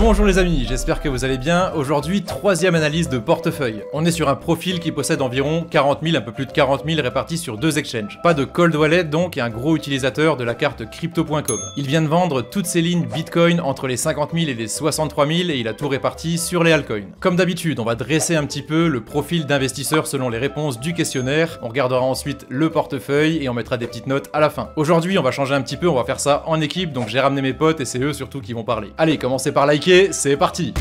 Bonjour les amis, j'espère que vous allez bien. Aujourd'hui, troisième analyse de portefeuille. On est sur un profil qui possède environ 40 000, un peu plus de 40 000 répartis sur deux exchanges. Pas de cold wallet donc, et un gros utilisateur de la carte crypto.com. Il vient de vendre toutes ses lignes Bitcoin entre les 50 000 et les 63 000 et il a tout réparti sur les altcoins. Comme d'habitude, on va dresser un petit peu le profil d'investisseur selon les réponses du questionnaire. On regardera ensuite le portefeuille et on mettra des petites notes à la fin. Aujourd'hui, on va changer un petit peu, on va faire ça en équipe, donc j'ai ramené mes potes et c'est eux surtout qui vont parler. Allez, commencez par liker. C'est parti!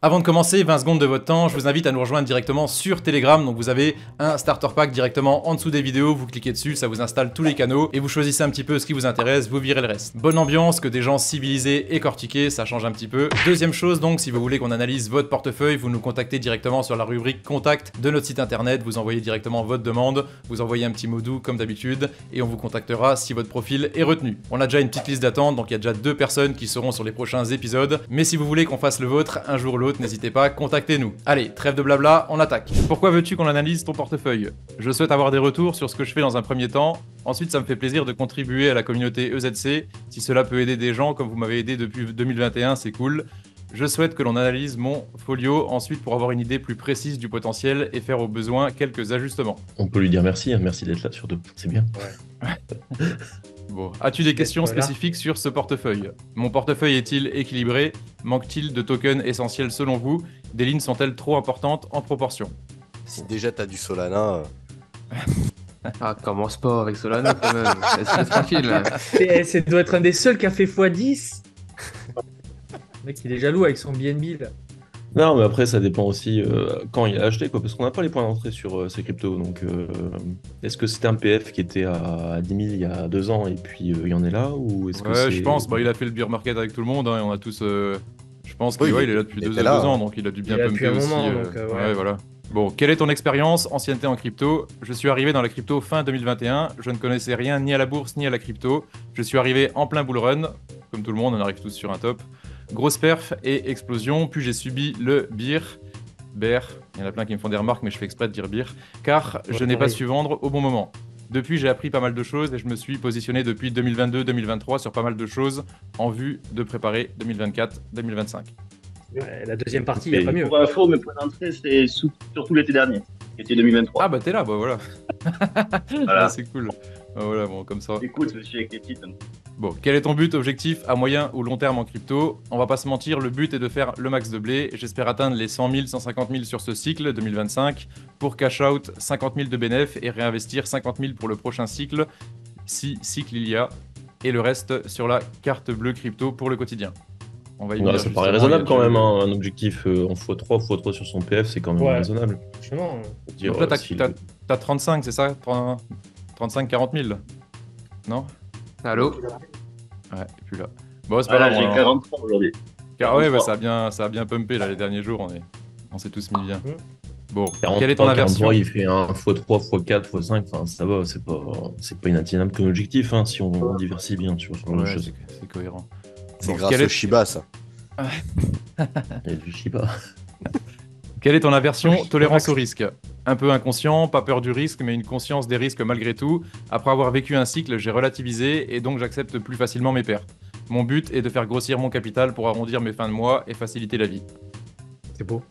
Avant de commencer, 20 secondes de votre temps, je vous invite à nous rejoindre directement sur Telegram. Donc vous avez un starter pack directement en dessous des vidéos, vous cliquez dessus, ça vous installe tous les canaux et vous choisissez un petit peu ce qui vous intéresse, vous virez le reste. Bonne ambiance, que des gens civilisés et cortiqués, ça change un petit peu. Deuxième chose donc, si vous voulez qu'on analyse votre portefeuille, vous nous contactez directement sur la rubrique contact de notre site internet, vous envoyez directement votre demande, vous envoyez un petit mot doux comme d'habitude et on vous contactera si votre profil est retenu. On a déjà une petite liste d'attente, donc il y a déjà 2 personnes qui seront sur les prochains épisodes, mais si vous voulez qu'on fasse le vôtre un jour ou l'autre, n'hésitez pas, contactez-nous. Allez, trêve de blabla, on attaque. Pourquoi veux-tu qu'on analyse ton portefeuille? Je souhaite avoir des retours sur ce que je fais dans un premier temps. Ensuite, ça me fait plaisir de contribuer à la communauté EZC. Si cela peut aider des gens comme vous m'avez aidé depuis 2021, c'est cool. Je souhaite que l'on analyse mon folio ensuite pour avoir une idée plus précise du potentiel et faire au besoin quelques ajustements. On peut lui dire merci, hein. Merci d'être là surtout, c'est bien. Ouais. Bon, as-tu des questions spécifiques sur ce portefeuille? Mon portefeuille est-il équilibré? Manque-t-il de tokens essentiels selon vous? Des lignes sont-elles trop importantes en proportion? Si déjà t'as du Solana... Ah, commence pas avec Solana quand même, laisse-le tranquille. Là. Ça doit être un des seuls qui a fait x10. Le mec, il est jaloux avec son BNB là. Non, mais après, ça dépend aussi quand il a acheté, quoi, parce qu'on n'a pas les points d'entrée sur ces cryptos. Donc, est-ce que c'était un PF qui était à 10 000 il y a 2 ans et puis il en est là ou est-ce que je pense. Bah, il a fait le bear market avec tout le monde, hein, et on a tous. Je pense qu'il il est là depuis 2 ans, donc il a dû bien pumper aussi. Ouais, voilà. Bon, quelle est ton expérience, ancienneté en crypto? Je suis arrivé dans la crypto fin 2021. Je ne connaissais rien ni à la bourse ni à la crypto. Je suis arrivé en plein bull run. Comme tout le monde, on arrive tous sur un top. Grosse perf et explosion, puis j'ai subi le bear, il y en a plein qui me font des remarques mais je fais exprès de dire bear, car je n'ai pas su vendre au bon moment. Depuis j'ai appris pas mal de choses et je me suis positionné depuis 2022-2023 sur pas mal de choses en vue de préparer 2024-2025. Ouais, la deuxième partie, il n'y a pas mieux. Pour info, mes points d'entrée, c'est surtout l'été dernier, qui était 2023. Ah bah t'es là, bah voilà. Voilà. Ah, c'est cool. Ah, voilà, bon, comme ça. Écoute, je suis avec les titres. Bon, quel est ton but, objectif à moyen ou long terme en crypto? On va pas se mentir, le but est de faire le max de blé. J'espère atteindre les 100 000, 150 000 sur ce cycle 2025 pour cash out 50 000 de bénéf et réinvestir 50 000 pour le prochain cycle, si cycle il y a, et le reste sur la carte bleue crypto pour le quotidien. On va y venir. Ça paraît raisonnable quand même, hein, un objectif en x3 sur son PF, c'est quand même raisonnable. Franchement. Donc là, t'as 35, c'est ça? 35-40 000, non? Allô? Ouais, et puis là. Bon, c'est pas grave. J'ai 43 aujourd'hui. Ouais, bah, ça a bien pumpé là, les derniers jours, on s'est tous mis bien. Bon, 40, quelle est ton aversion? Il fait un x3, x4, x5, enfin ça va, c'est pas inatteignable comme objectif, hein, si on diversifie bien sur ce genre de choses. C'est cohérent. C'est grâce au Shiba, ça. Il y a du Shiba. Quelle est ton aversion? Tolérance au risque. Un peu inconscient, pas peur du risque, mais une conscience des risques malgré tout. Après avoir vécu un cycle, j'ai relativisé et donc j'accepte plus facilement mes pertes. Mon but est de faire grossir mon capital pour arrondir mes fins de mois et faciliter la vie. C'est beau.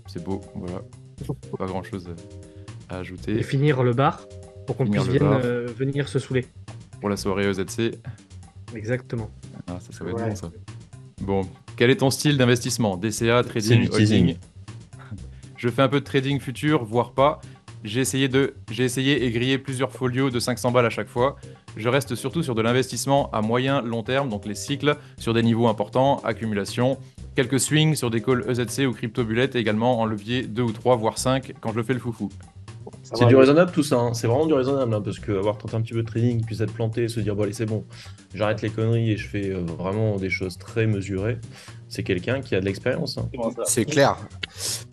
C'est beau, voilà. Pas grand chose à ajouter. Et finir le bar pour qu'on puisse venir se saouler. Pour la soirée EZC. Exactement. Ah, ça va être bon ça. Bon, quel est ton style d'investissement? DCA, trading, holding? Je fais un peu de trading futur, voire pas. J'ai essayé et grillé plusieurs folios de 500 balles à chaque fois. Je reste surtout sur de l'investissement à moyen long terme, donc les cycles, sur des niveaux importants, accumulation. Quelques swings sur des calls EZC ou crypto bullet et également en levier 2 ou 3, voire 5 quand je le fais le foufou. C'est du raisonnable tout ça, hein. C'est vraiment du raisonnable, hein, parce qu'avoir tenté un petit peu de trading, puis s'être planté, se dire bon allez c'est bon, j'arrête les conneries et je fais vraiment des choses très mesurées, c'est quelqu'un qui a de l'expérience. Hein. C'est clair.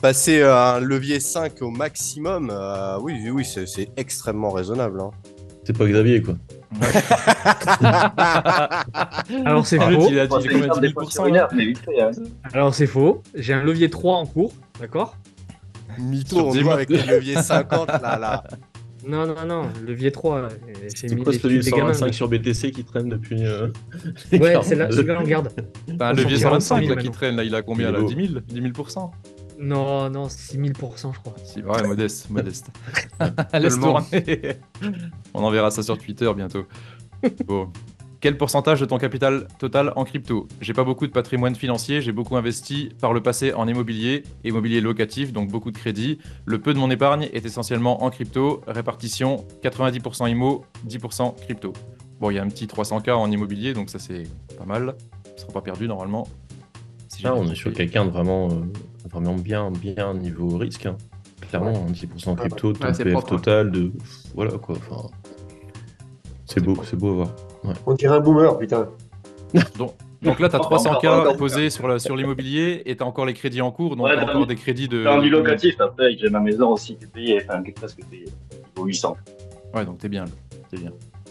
Passer à un levier 5 au maximum, oui, c'est extrêmement raisonnable. Hein. C'est pas Xavier quoi. Alors c'est faux. Il a dit combien? 10%. Alors c'est faux. J'ai un levier 3 en cours, d'accord? Mytho, on voit avec le levier 50 là. Non, non, non, levier 3. C'est quoi celui de 125 sur BTC qui traîne depuis. Ouais, c'est là, celui-là, on le garde. T'as un On levier s'en tire 125 là, 100 000 qui maintenant. traîne, là, il a combien Il est là? beau. 10 000? 10 000%? Non, non, 6000%, je crois. Si, ouais, modeste, modeste. Laisse Seulement. tourner. On enverra ça sur Twitter bientôt. Bon. Quel pourcentage de ton capital total en crypto? J'ai pas beaucoup de patrimoine financier, j'ai beaucoup investi par le passé en immobilier locatif, donc beaucoup de crédits. Le peu de mon épargne est essentiellement en crypto, répartition 90% IMO, 10% crypto. Bon, il y a un petit 300K en immobilier, donc ça c'est pas mal. Ça sera pas perdu normalement. Si j'ai Là, bien on est compris. sur quelqu'un de vraiment, vraiment bien niveau risque. Hein. Clairement, un 10% crypto, ton c'est PF propre, hein. total de. Voilà quoi. Enfin, c'est beau à voir. On dirait un boomer, putain. Donc là, tu as Encore, 300K encore. posés sur l'immobilier et tu as encore les crédits en cours, donc Ouais, tu as t'as encore mis- des crédits de. Dans du de- locatif, après, j'ai ma maison aussi qui est payée, enfin, qui est presque payée. Il vaut 800. Ouais, donc t'es bien là. T'es bien.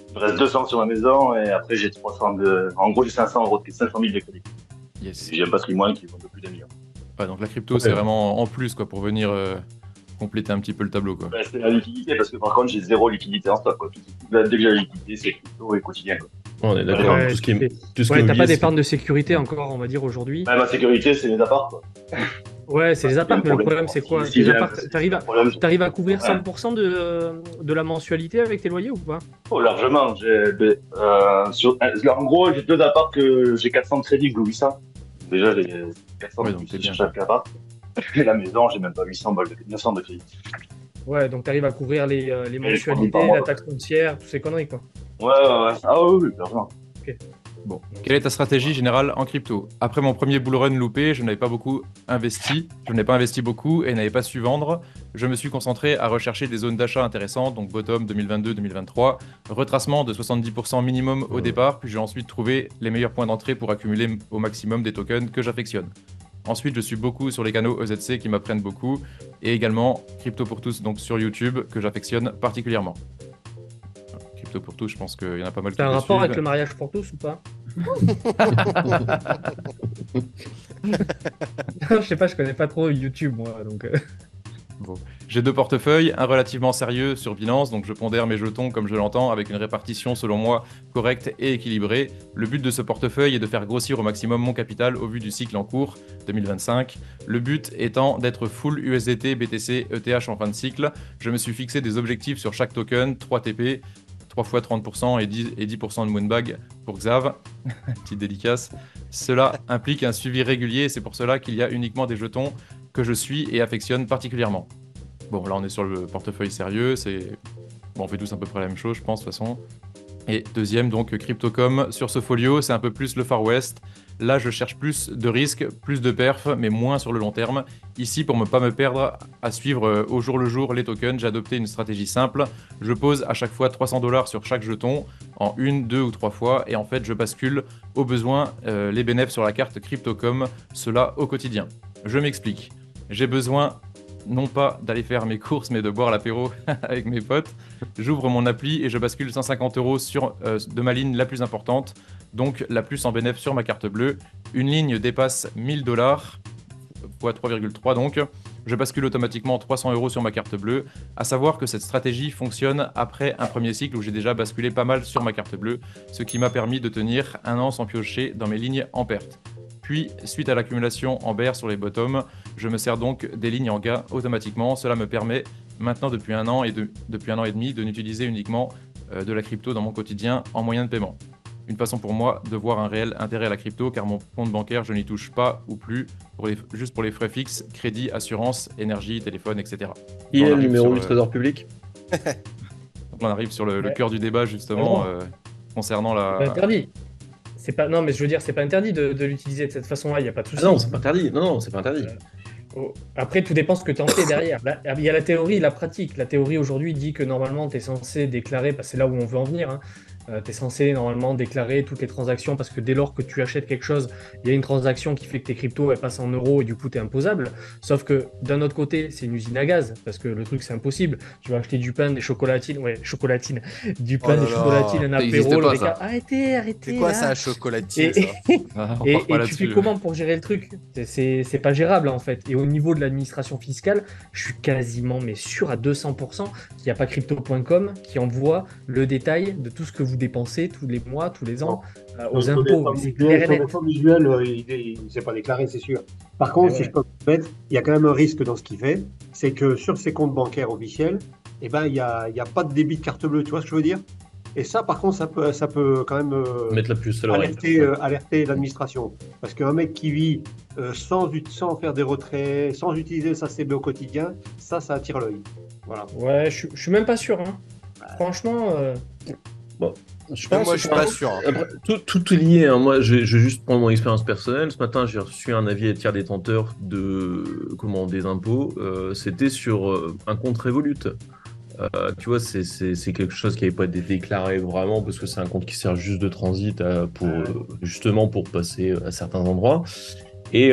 Il me reste 200 sur ma maison et après, j'ai 300 de. En gros, j'ai 500 euros, 500 000 de crédit. Yes. J'ai un patrimoine qui vaut un peu plus d'un million. Ouais, donc la crypto, c'est vraiment en plus quoi, pour venir compléter un petit peu le tableau. Quoi. Ouais, c'est la liquidité parce que par contre, j'ai zéro liquidité en stock. Quoi. Dès que j'ai la liquidité, c'est crypto et quotidien. Quoi. On est d'accord. Ouais, tout ce qui est. Tout ce qui Ouais, est t'as pas immobilier, d'épargne de sécurité encore, on va dire, aujourd'hui. Ouais, ma sécurité, c'est les apparts. Quoi. Ouais, c'est les apparts, mais le problème, c'est quoi? Si Les j'ai un- apparts, t'arrives à, le problème, t'arrives à couvrir Ouais. 100% de la mensualité avec tes loyers ou pas? Oh, largement. En gros, j'ai 2 apparts que j'ai 400 de crédit, je loue 800. Déjà, j'ai 400 Ouais, de donc t'es plus bien. sur chaque appart. Et la maison, j'ai même pas 800 balles, 900 de crédit. Ouais, donc t'arrives à couvrir les par mensualités, mois. la taxe foncière, toutes ces conneries, quoi. Ouais. Ah oui, largement. Bon. Quelle est ta stratégie générale en crypto? Après mon premier bull run loupé, je n'avais pas beaucoup investi. Je n'ai pas investi beaucoup et n'avais pas su vendre. Je me suis concentré à rechercher des zones d'achat intéressantes, donc bottom 2022-2023, retracement de 70% minimum au départ, puis j'ai ensuite trouvé les meilleurs points d'entrée pour accumuler au maximum des tokens que j'affectionne. Ensuite, je suis beaucoup sur les canaux EZC qui m'apprennent beaucoup, et également Crypto pour tous, donc sur YouTube, que j'affectionne particulièrement. Crypto pour tous, je pense qu'il y en a pas mal qui T'as un le rapport avec suivent. le mariage pour tous ou pas? Je sais pas, je connais pas trop YouTube, moi, donc... J'ai 2 portefeuilles, un relativement sérieux sur Binance, donc je pondère mes jetons comme je l'entends, avec une répartition selon moi correcte et équilibrée. Le but de ce portefeuille est de faire grossir au maximum mon capital au vu du cycle en cours 2025. Le but étant d'être full USDT, BTC, ETH en fin de cycle. Je me suis fixé des objectifs sur chaque token, 3 TP, 3 fois 30% et 10% de Moonbag pour Xav. Petite dédicace. Cela implique un suivi régulier et c'est pour cela qu'il y a uniquement des jetons que je suis et affectionne particulièrement. Bon, là on est sur le portefeuille sérieux, bon, on fait tous à peu près la même chose, je pense, de toute façon. Et deuxième, donc Cryptocom, sur ce folio, c'est un peu plus le Far West. Là, je cherche plus de risques, plus de perf, mais moins sur le long terme. Ici, pour ne pas me perdre à suivre au jour le jour les tokens, j'ai adopté une stratégie simple. Je pose à chaque fois 300 $ sur chaque jeton, en 1, 2 ou 3 fois, et en fait, je bascule au besoin les bénéfices sur la carte Cryptocom, cela au quotidien. Je m'explique. J'ai besoin non pas d'aller faire mes courses, mais de boire l'apéro avec mes potes. J'ouvre mon appli et je bascule 150 € de ma ligne la plus importante, donc la plus en bénéfice sur ma carte bleue. Une ligne dépasse 1000 $, fois 3,3 donc. Je bascule automatiquement 300 € sur ma carte bleue. À savoir que cette stratégie fonctionne après un premier cycle où j'ai déjà basculé pas mal sur ma carte bleue, ce qui m'a permis de tenir 1 an sans piocher dans mes lignes en perte. Puis, suite à l'accumulation en bear sur les bottoms, je me sers donc des lignes en gain automatiquement. Cela me permet maintenant depuis un an et demi de n'utiliser uniquement de la crypto dans mon quotidien en moyen de paiement. Une façon pour moi de voir un réel intérêt à la crypto car mon compte bancaire je n'y touche pas ou plus, juste pour les frais fixes, crédit, assurance, énergie, téléphone, etc. Qui est On le arrive numéro sur, du Trésor public? Donc on arrive sur le cœur du débat justement concernant C'est pas interdit. C'est pas... Non, mais je veux dire, c'est pas interdit de l'utiliser de cette façon-là, il n'y a pas de souci. Ah non, c'est pas interdit. Non, c'est pas interdit. Après, tout dépend ce que tu en fais derrière. Là, il y a la théorie et la pratique. La théorie aujourd'hui dit que normalement, tu es censé déclarer, parce que c'est là où on veut en venir, hein, Tu es censé normalement déclarer toutes les transactions parce que dès lors que tu achètes quelque chose, il y a une transaction qui fait que tes cryptos elles passent en euros et du coup tu es imposable. Sauf que d'un autre côté, c'est une usine à gaz parce que le truc c'est impossible. Tu vas acheter du pain, des chocolatines, du pain, des chocolatines, un Ça existe apéro, pas, le ça. régal. Arrêtez, C'est quoi là. ça, chocolatine, Et, ça Ah, on et, part pas et tu là-dessus. fais comment pour gérer le truc? C'est pas gérable en fait. Et au niveau de l'administration fiscale, je suis quasiment mais sûr à 200% qu'il n'y a pas crypto.com qui envoie le détail de tout ce que vous dépensez tous les mois, tous les ans aux Sur des impôts. formes Mais c'est visuelles, clair et sur des net. formes visuelles, il ne s'est pas déclaré, c'est sûr. Par contre, Mais si ouais. je peux me permettre, il y a quand même un risque dans ce qu'il fait, c'est que sur ses comptes bancaires officiels, eh ben, il y a pas de débit de carte bleue, tu vois ce que je veux dire? Et ça, par contre, ça peut quand même Mettre la puce à l'oreille. alerter l'administration. Parce qu'un mec qui vit sans faire des retraits, sans utiliser sa CB au quotidien, ça attire l'œil. Voilà. Ouais, je suis même pas sûr. Hein. Franchement, Bon, je Moi, pense je suis pas sûr. Après, tout est lié. Hein. Moi, je vais juste prendre mon expérience personnelle. Ce matin, j'ai reçu un avis à tiers détenteur des impôts. C'était sur un compte Revolut. Tu vois, c'est quelque chose qui n'avait pas été déclaré vraiment parce que c'est un compte qui sert juste de transit justement pour passer à certains endroits. Et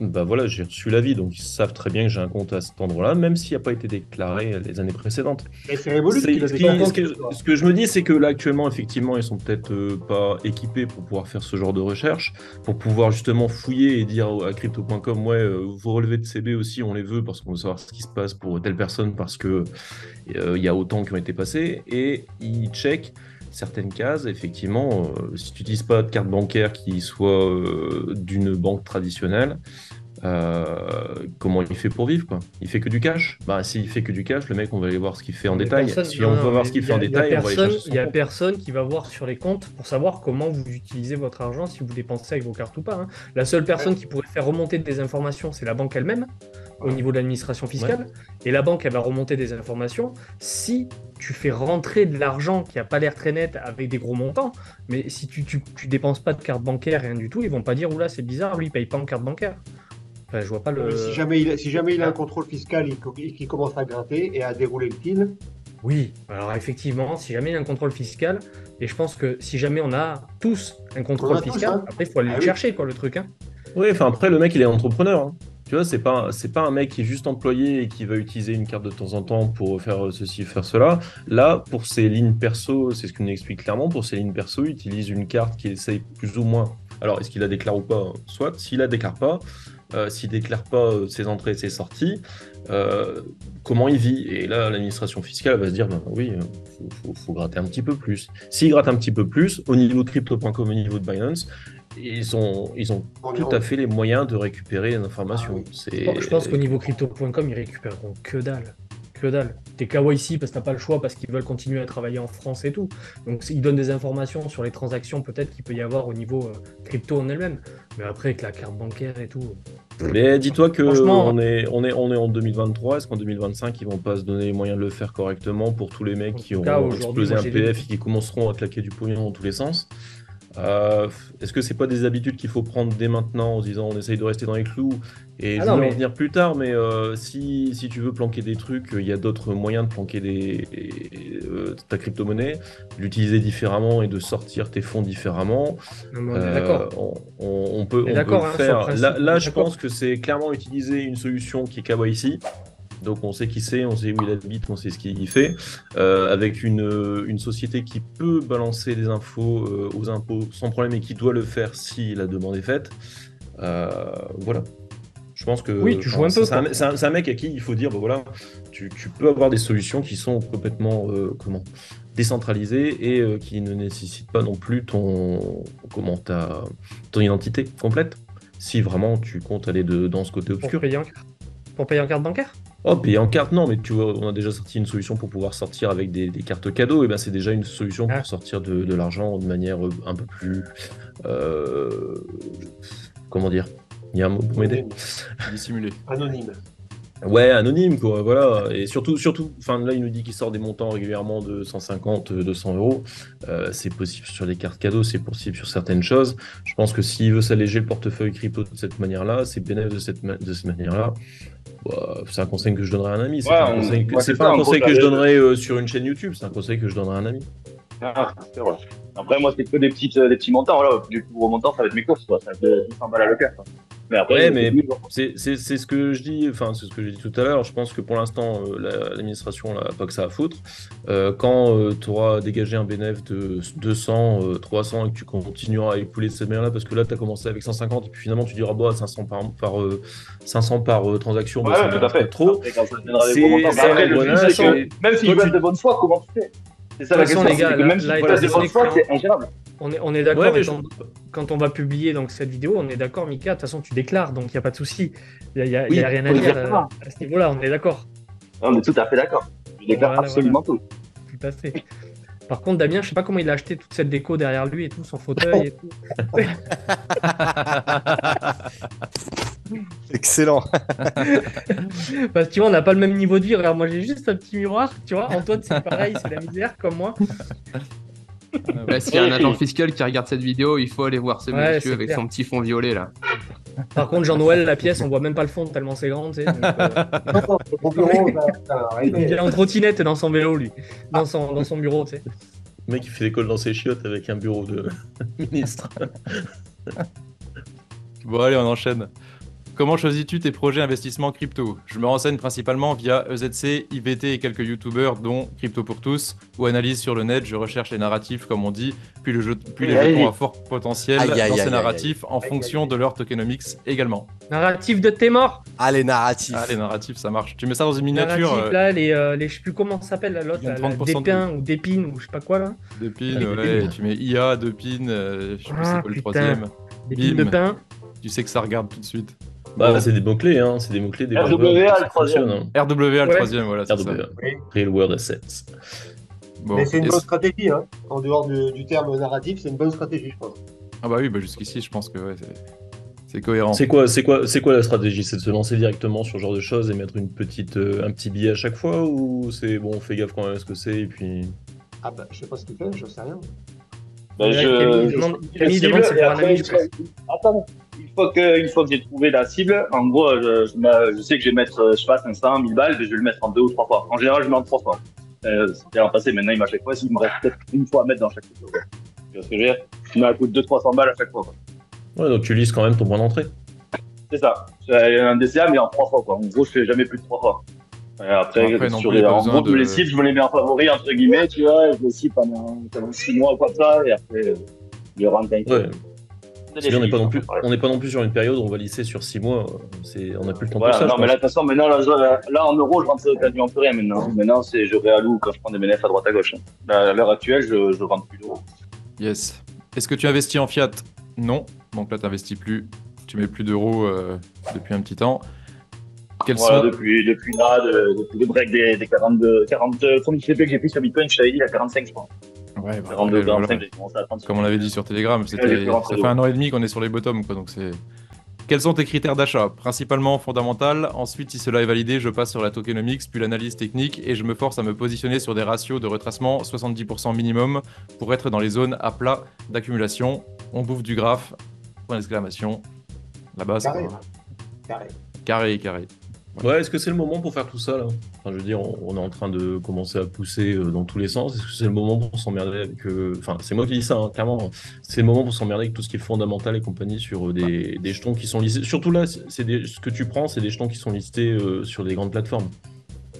bah voilà, j'ai reçu l'avis, donc ils savent très bien que j'ai un compte à cet endroit-là, même s'il n'a pas été déclaré les années précédentes. Et c'est Revolut qui l'a Ce déclaré. ce que je me dis, c'est que là, actuellement, effectivement, ils sont peut-être pas équipés pour pouvoir faire ce genre de recherche, pour pouvoir justement fouiller et dire à crypto.com, ouais, vos relevés de CB aussi, on les veut parce qu'on veut savoir ce qui se passe pour telle personne parce que il y a autant qui ont été passés, et ils checkent certaines cases. Effectivement, si tu n'utilises pas de carte bancaire qui soit d'une banque traditionnelle, comment il fait pour vivre, quoi? Il fait que du cash? Bah, s'il fait que du cash, le mec, on va aller voir ce qu'il fait en mais détail. personne- Si non, on non, veut voir mais ce qu'il il y fait a- en il y a détail, on va aller personne- chercher son Il y a compte. personne qui va voir sur les comptes pour savoir comment vous utilisez votre argent, si vous dépensez avec vos cartes ou pas. Hein. La seule personne qui pourrait faire remonter des informations, c'est la banque elle-même, au niveau de l'administration fiscale. Et la banque, elle va remonter des informations si tu fais rentrer de l'argent qui n'a pas l'air très net avec des gros montants. Mais si tu dépenses pas de carte bancaire, rien du tout, ils vont pas dire, oula, c'est bizarre, lui, il paye pas en carte bancaire. Enfin, je vois pas le... Si jamais il a un contrôle fiscal et qu'il commence à gratter et à dérouler le fil, Oui, alors effectivement, si jamais il y a un contrôle fiscal, et je pense que si jamais on a tous un On contrôle a tous, fiscal, hein. après il faut aller Ah le oui. chercher, quoi, le truc. Hein. Oui, enfin après, le mec, il est entrepreneur. Hein. Tu vois, c'est pas un mec qui est juste employé et qui va utiliser une carte de temps en temps pour faire ceci, faire cela. Là, pour ses lignes perso, c'est ce qu'on explique clairement, pour ses lignes perso, il utilise une carte qu'il essaye plus ou moins. Alors, est-ce qu'il la déclare ou pas? Soit, s'il la déclare pas, s'il déclare pas ses entrées et ses sorties, comment il vit? Et là, l'administration fiscale va se dire, ben oui, faut gratter un petit peu plus. S'il gratte un petit peu plus, au niveau de crypto.com, au niveau de Binance, ils ont tout à fait les moyens de récupérer les informations. Je pense qu'au niveau crypto.com, ils récupéreront que dalle. Que dalle. T'es KYC parce que t'as pas le choix, parce qu'ils veulent continuer à travailler en France et tout. Donc ils donnent des informations sur les transactions peut-être qu'il peut y avoir au niveau crypto en elle-même. Mais après, avec la carte bancaire et tout... Mais dis-toi que Franchement, on est en 2023. Est-ce qu'en 2025, ils vont pas se donner les moyens de le faire correctement pour tous les mecs En qui tout cas, auront aujourd'hui, explosé moi, un j'ai PF des- et qui commenceront à claquer du pognon dans tous les sens? Est-ce que c'est pas des habitudes qu'il faut prendre dès maintenant en se disant on essaye de rester dans les clous et je non, vais en mais- venir plus tard, mais si tu veux planquer des trucs, il y a d'autres moyens de planquer ta crypto-monnaie, l'utiliser différemment et de sortir tes fonds différemment. Non, mais on est d'accord. On peut On est le d'accord, hein, sur le faire. principe, Là, on est je d'accord. pense que c'est clairement utiliser une solution qui est KYC. Donc on sait qui c'est, on sait où il habite, on sait ce qu'il fait, avec une société qui peut balancer des infos aux impôts sans problème et qui doit le faire si la demande est faite. Voilà. Je pense que Oui, tu joues un peu, quoi. c'est un mec à qui il faut dire, bah voilà, tu peux avoir des solutions qui sont complètement décentralisées et qui ne nécessitent pas non plus ton identité complète. Si vraiment tu comptes aller dans ce côté Pour obscur. payer en carte bancaire? Oh, payer en carte, non, mais tu vois, on a déjà sorti une solution pour pouvoir sortir avec des cartes cadeaux, et ben c'est déjà une solution Ah. pour sortir de l'argent de manière un peu plus. Comment dire? Il y a un mot pour m'aider? Dissimulé. anonyme. Ouais, anonyme, quoi, voilà. Et surtout, enfin là, il nous dit qu'il sort des montants régulièrement de 150, 200 euros. C'est possible sur les cartes cadeaux, c'est possible sur certaines choses. Je pense que s'il veut s'alléger le portefeuille crypto de cette manière-là, c'est bénéfique de cette manière-là. Bah, c'est un conseil que je donnerais à un ami. C'est Ouais, pas un conseil que, ouais, c'est c'est pas ça, un en conseil gros, que je t'as- donnerais sur une chaîne YouTube. C'est un conseil que je donnerais à un ami. Ah, c'est vrai. Après, moi, c'est que des petits montants. Voilà. Du plus gros montant, ça va être mes courses. Quoi. Ça va être 200 balles à l'occasion. Quoi. Mais après, Ouais, c'est mais plus, genre. c'est ce que je dis, enfin, c'est ce que j'ai dit tout à l'heure. Je pense que pour l'instant, l'administration n'a pas que ça à foutre. Quand tu auras dégagé un bénéfice de 200, 300 et que tu continueras à écouler de cette manière-là, parce que là, tu as commencé avec 150 et puis finalement, tu diras, bah, 500 par transaction, bah, ça Ouais, me tout à dérange pas fait. trop. Après, quand ça deviendra des gros montants. Mais C'est après, un le truc, engrenage. c'est que même si je Toi, reste de bonne foi, comment tu fais? C'est ça De la toute façon, question. les gars, C'est que même si là, tu étant restes de bonne donné foi, que c'est ingérable. on est d'accord, Ouais, mais quand on va publier donc, cette vidéo, on est d'accord, Mika, de toute façon, tu déclares, donc il n'y a pas de souci. Il n'y a, Oui, rien à dire exactement. à ce niveau-là, on est d'accord. On est tout à fait d'accord. Je déclare Voilà, absolument tout. Tout à fait. Par contre, Damien, je sais pas comment il a acheté toute cette déco derrière lui et tout, son fauteuil et tout. Excellent. Parce que tu vois, on n'a pas le même niveau de vie. Regarde, moi j'ai juste un petit miroir, tu vois. Antoine, c'est pareil, c'est la misère comme moi. Bah, s'il y a un agent fiscal qui regarde cette vidéo, il faut aller voir ce Ouais, monsieur c'est avec clair. son petit fond violet là. Par contre, Jean-Noël, la pièce, on voit même pas le fond tellement c'est grand, tu sais. Donc, Mon bureau, ça, il est en trottinette dans son vélo, lui. Dans son bureau, tu sais. Le mec, il fait l'école dans ses chiottes avec un bureau de ministre. Bon, allez, on enchaîne. Comment choisis-tu tes projets investissement crypto? Je me renseigne principalement via EZC, IVT et quelques youtubeurs dont Crypto pour tous, ou analyse sur le net, je recherche les narratifs comme on dit, puis les jetons à fort potentiel Aïe, aïe, dans aïe, ces aïe, narratifs en fonction de leur tokenomics également. Narratif de tes morts. Ah, les narratifs. Ah, les narratifs, ça marche. Tu mets ça dans une miniature, Narratif, là, les, je sais plus comment ça s'appelle, là, l'autre, il y a là, la 30% d'épin ou d'épine ou je sais pas quoi, là. de pin, ouais, et tu mets IA, de pin, je sais plus Ah, c'est quoi le putain. troisième. D'épine de Bim. pain. Tu sais que ça regarde tout de suite. Bah, c'est des mots-clés, hein. C'est des mots-clés, des RWA, buzzwords, le ça troisième. fonctionne, hein. RWA, le Ouais. troisième, voilà, c'est ça. RWA, Oui. Real World Assets. Bon, Mais c'est une et bonne stratégie, hein. En dehors du terme narratif, c'est une bonne stratégie, je pense. Ah bah oui, bah jusqu'ici, je pense que ouais, c'est cohérent. C'est quoi la stratégie? C'est de se lancer directement sur ce genre de choses et mettre un petit billet à chaque fois, ou c'est bon, on fait gaffe quand même à ce que c'est et puis. Ah bah, je sais pas ce qu'il fait, je sais rien. Ben, Camille demande, c'est pour un ami, je pense. Attends, une fois que j'ai trouvé la cible, en gros, je sais que je vais mettre, je sais pas, 500, 1000 balles, mais je vais le mettre en 2 ou 3 fois. En général, je mets en 3 fois. C'était en passé, maintenant, il m'a à chaque fois, il me reste peut-être une fois à mettre dans chaque fois. Quoi. Tu vois ce que je veux dire? Je mets un coup de 200-300 balles à chaque fois. Quoi. Ouais, donc tu lises quand même ton point d'entrée. C'est ça. J'ai un DCA, mais en 3 fois. Quoi. En gros, je fais jamais plus de 3 fois. Après non sur plus, pas en besoin gros, de- les cibles, je me les mets en favori, entre guillemets, tu vois, je les cible pendant 6 mois ou comme ça, et après, je rentre un peu. Ouais. Parce qu'on n'est pas non plus, on n'est pas non plus sur une période où on va lisser sur 6 mois. On n'a plus le temps Voilà, pour ça. non, je mais là, de pense. toute façon, maintenant, là, en euros, je rentre quasiment plus rien maintenant. Maintenant, je réalloue quand je prends des bénéfices à droite à gauche. Là, à l'heure actuelle, je rentre plus d'euros. Yes. Est-ce que tu investis en fiat? Non. Donc là, tu n'investis plus. Tu mets plus d'euros depuis un petit temps. Quels Voilà, sont... depuis là, depuis le break des 40 premiers CP que j'ai pris sur Bitcoin, je t'avais dit, il y a 45, je crois. Ouais, bah, 42, voilà. 45, j'ai commencé à prendre. Comme on l'avait dit sur Telegram, j'ai pu rentrer ça fait dedans. 1 an et demi qu'on est sur les bottoms, quoi, donc c'est... Quels sont tes critères d'achat? Principalement fondamental. Ensuite, si cela est validé, je passe sur la tokenomics, puis l'analyse technique, et je me force à me positionner sur des ratios de retracement 70% minimum pour être dans les zones à plat d'accumulation. On bouffe du graphe. Point d'exclamation. Là-bas, c'est Carré. pas- Carré. carré. Ouais, est-ce que c'est le moment pour faire tout ça là? Enfin, je veux dire, on est en train de commencer à pousser dans tous les sens. Est-ce que c'est le moment pour s'emmerder avec. Enfin, c'est moi qui dis ça, hein, clairement. C'est le moment pour s'emmerder avec tout ce qui est fondamental et compagnie sur des jetons qui sont listés. Surtout là, ce que tu prends, c'est des jetons qui sont listés sur des grandes plateformes.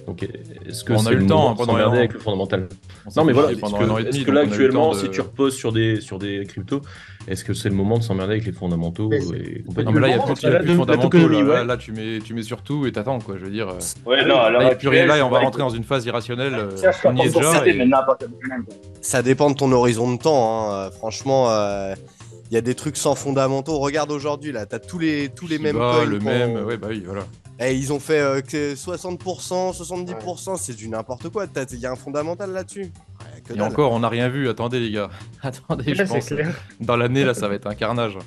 Donc, est-ce que Bon, on a c'est eu le le temps, moment hein, de pendant un s'emmerder an. avec le fondamental? On s'est Non, mais fait voilà, chier pendant 1 an et demi. est-ce que donc là, on a eu le actuellement, temps de- si tu reposes sur des cryptos, est-ce que c'est le moment de s'emmerder avec les fondamentaux Mais et compagnie? Non, mais là, il y a Le plus moment, il y a plus de la fondamentaux. tokenomie, Là, ouais. là, tu mets sur tout et t'attends, quoi. Je veux dire. Ouais, non, à l'heure Là, il n'y a plus rien actuelle, là et on va c'est rentrer dans une phase irrationnelle. Ça, je suis On y est pas déjà. pour et- maintenant, à partir de maintenant, quoi. Ça dépend de ton horizon de temps, hein. Franchement, il y a des trucs sans fondamentaux. Regarde aujourd'hui, là, t'as tous les mêmes Shiba, coins. le même. Ouais, bah oui, voilà. Eh, ils ont fait que 60%, 70%, c'est du n'importe quoi. Il y a un fondamental là-dessus. Ouais, que Et dalle. encore, on n'a rien vu. Attendez, les gars. Attendez, je Ouais, c'est pense. clair. Dans l'année, là, ça va être un carnage.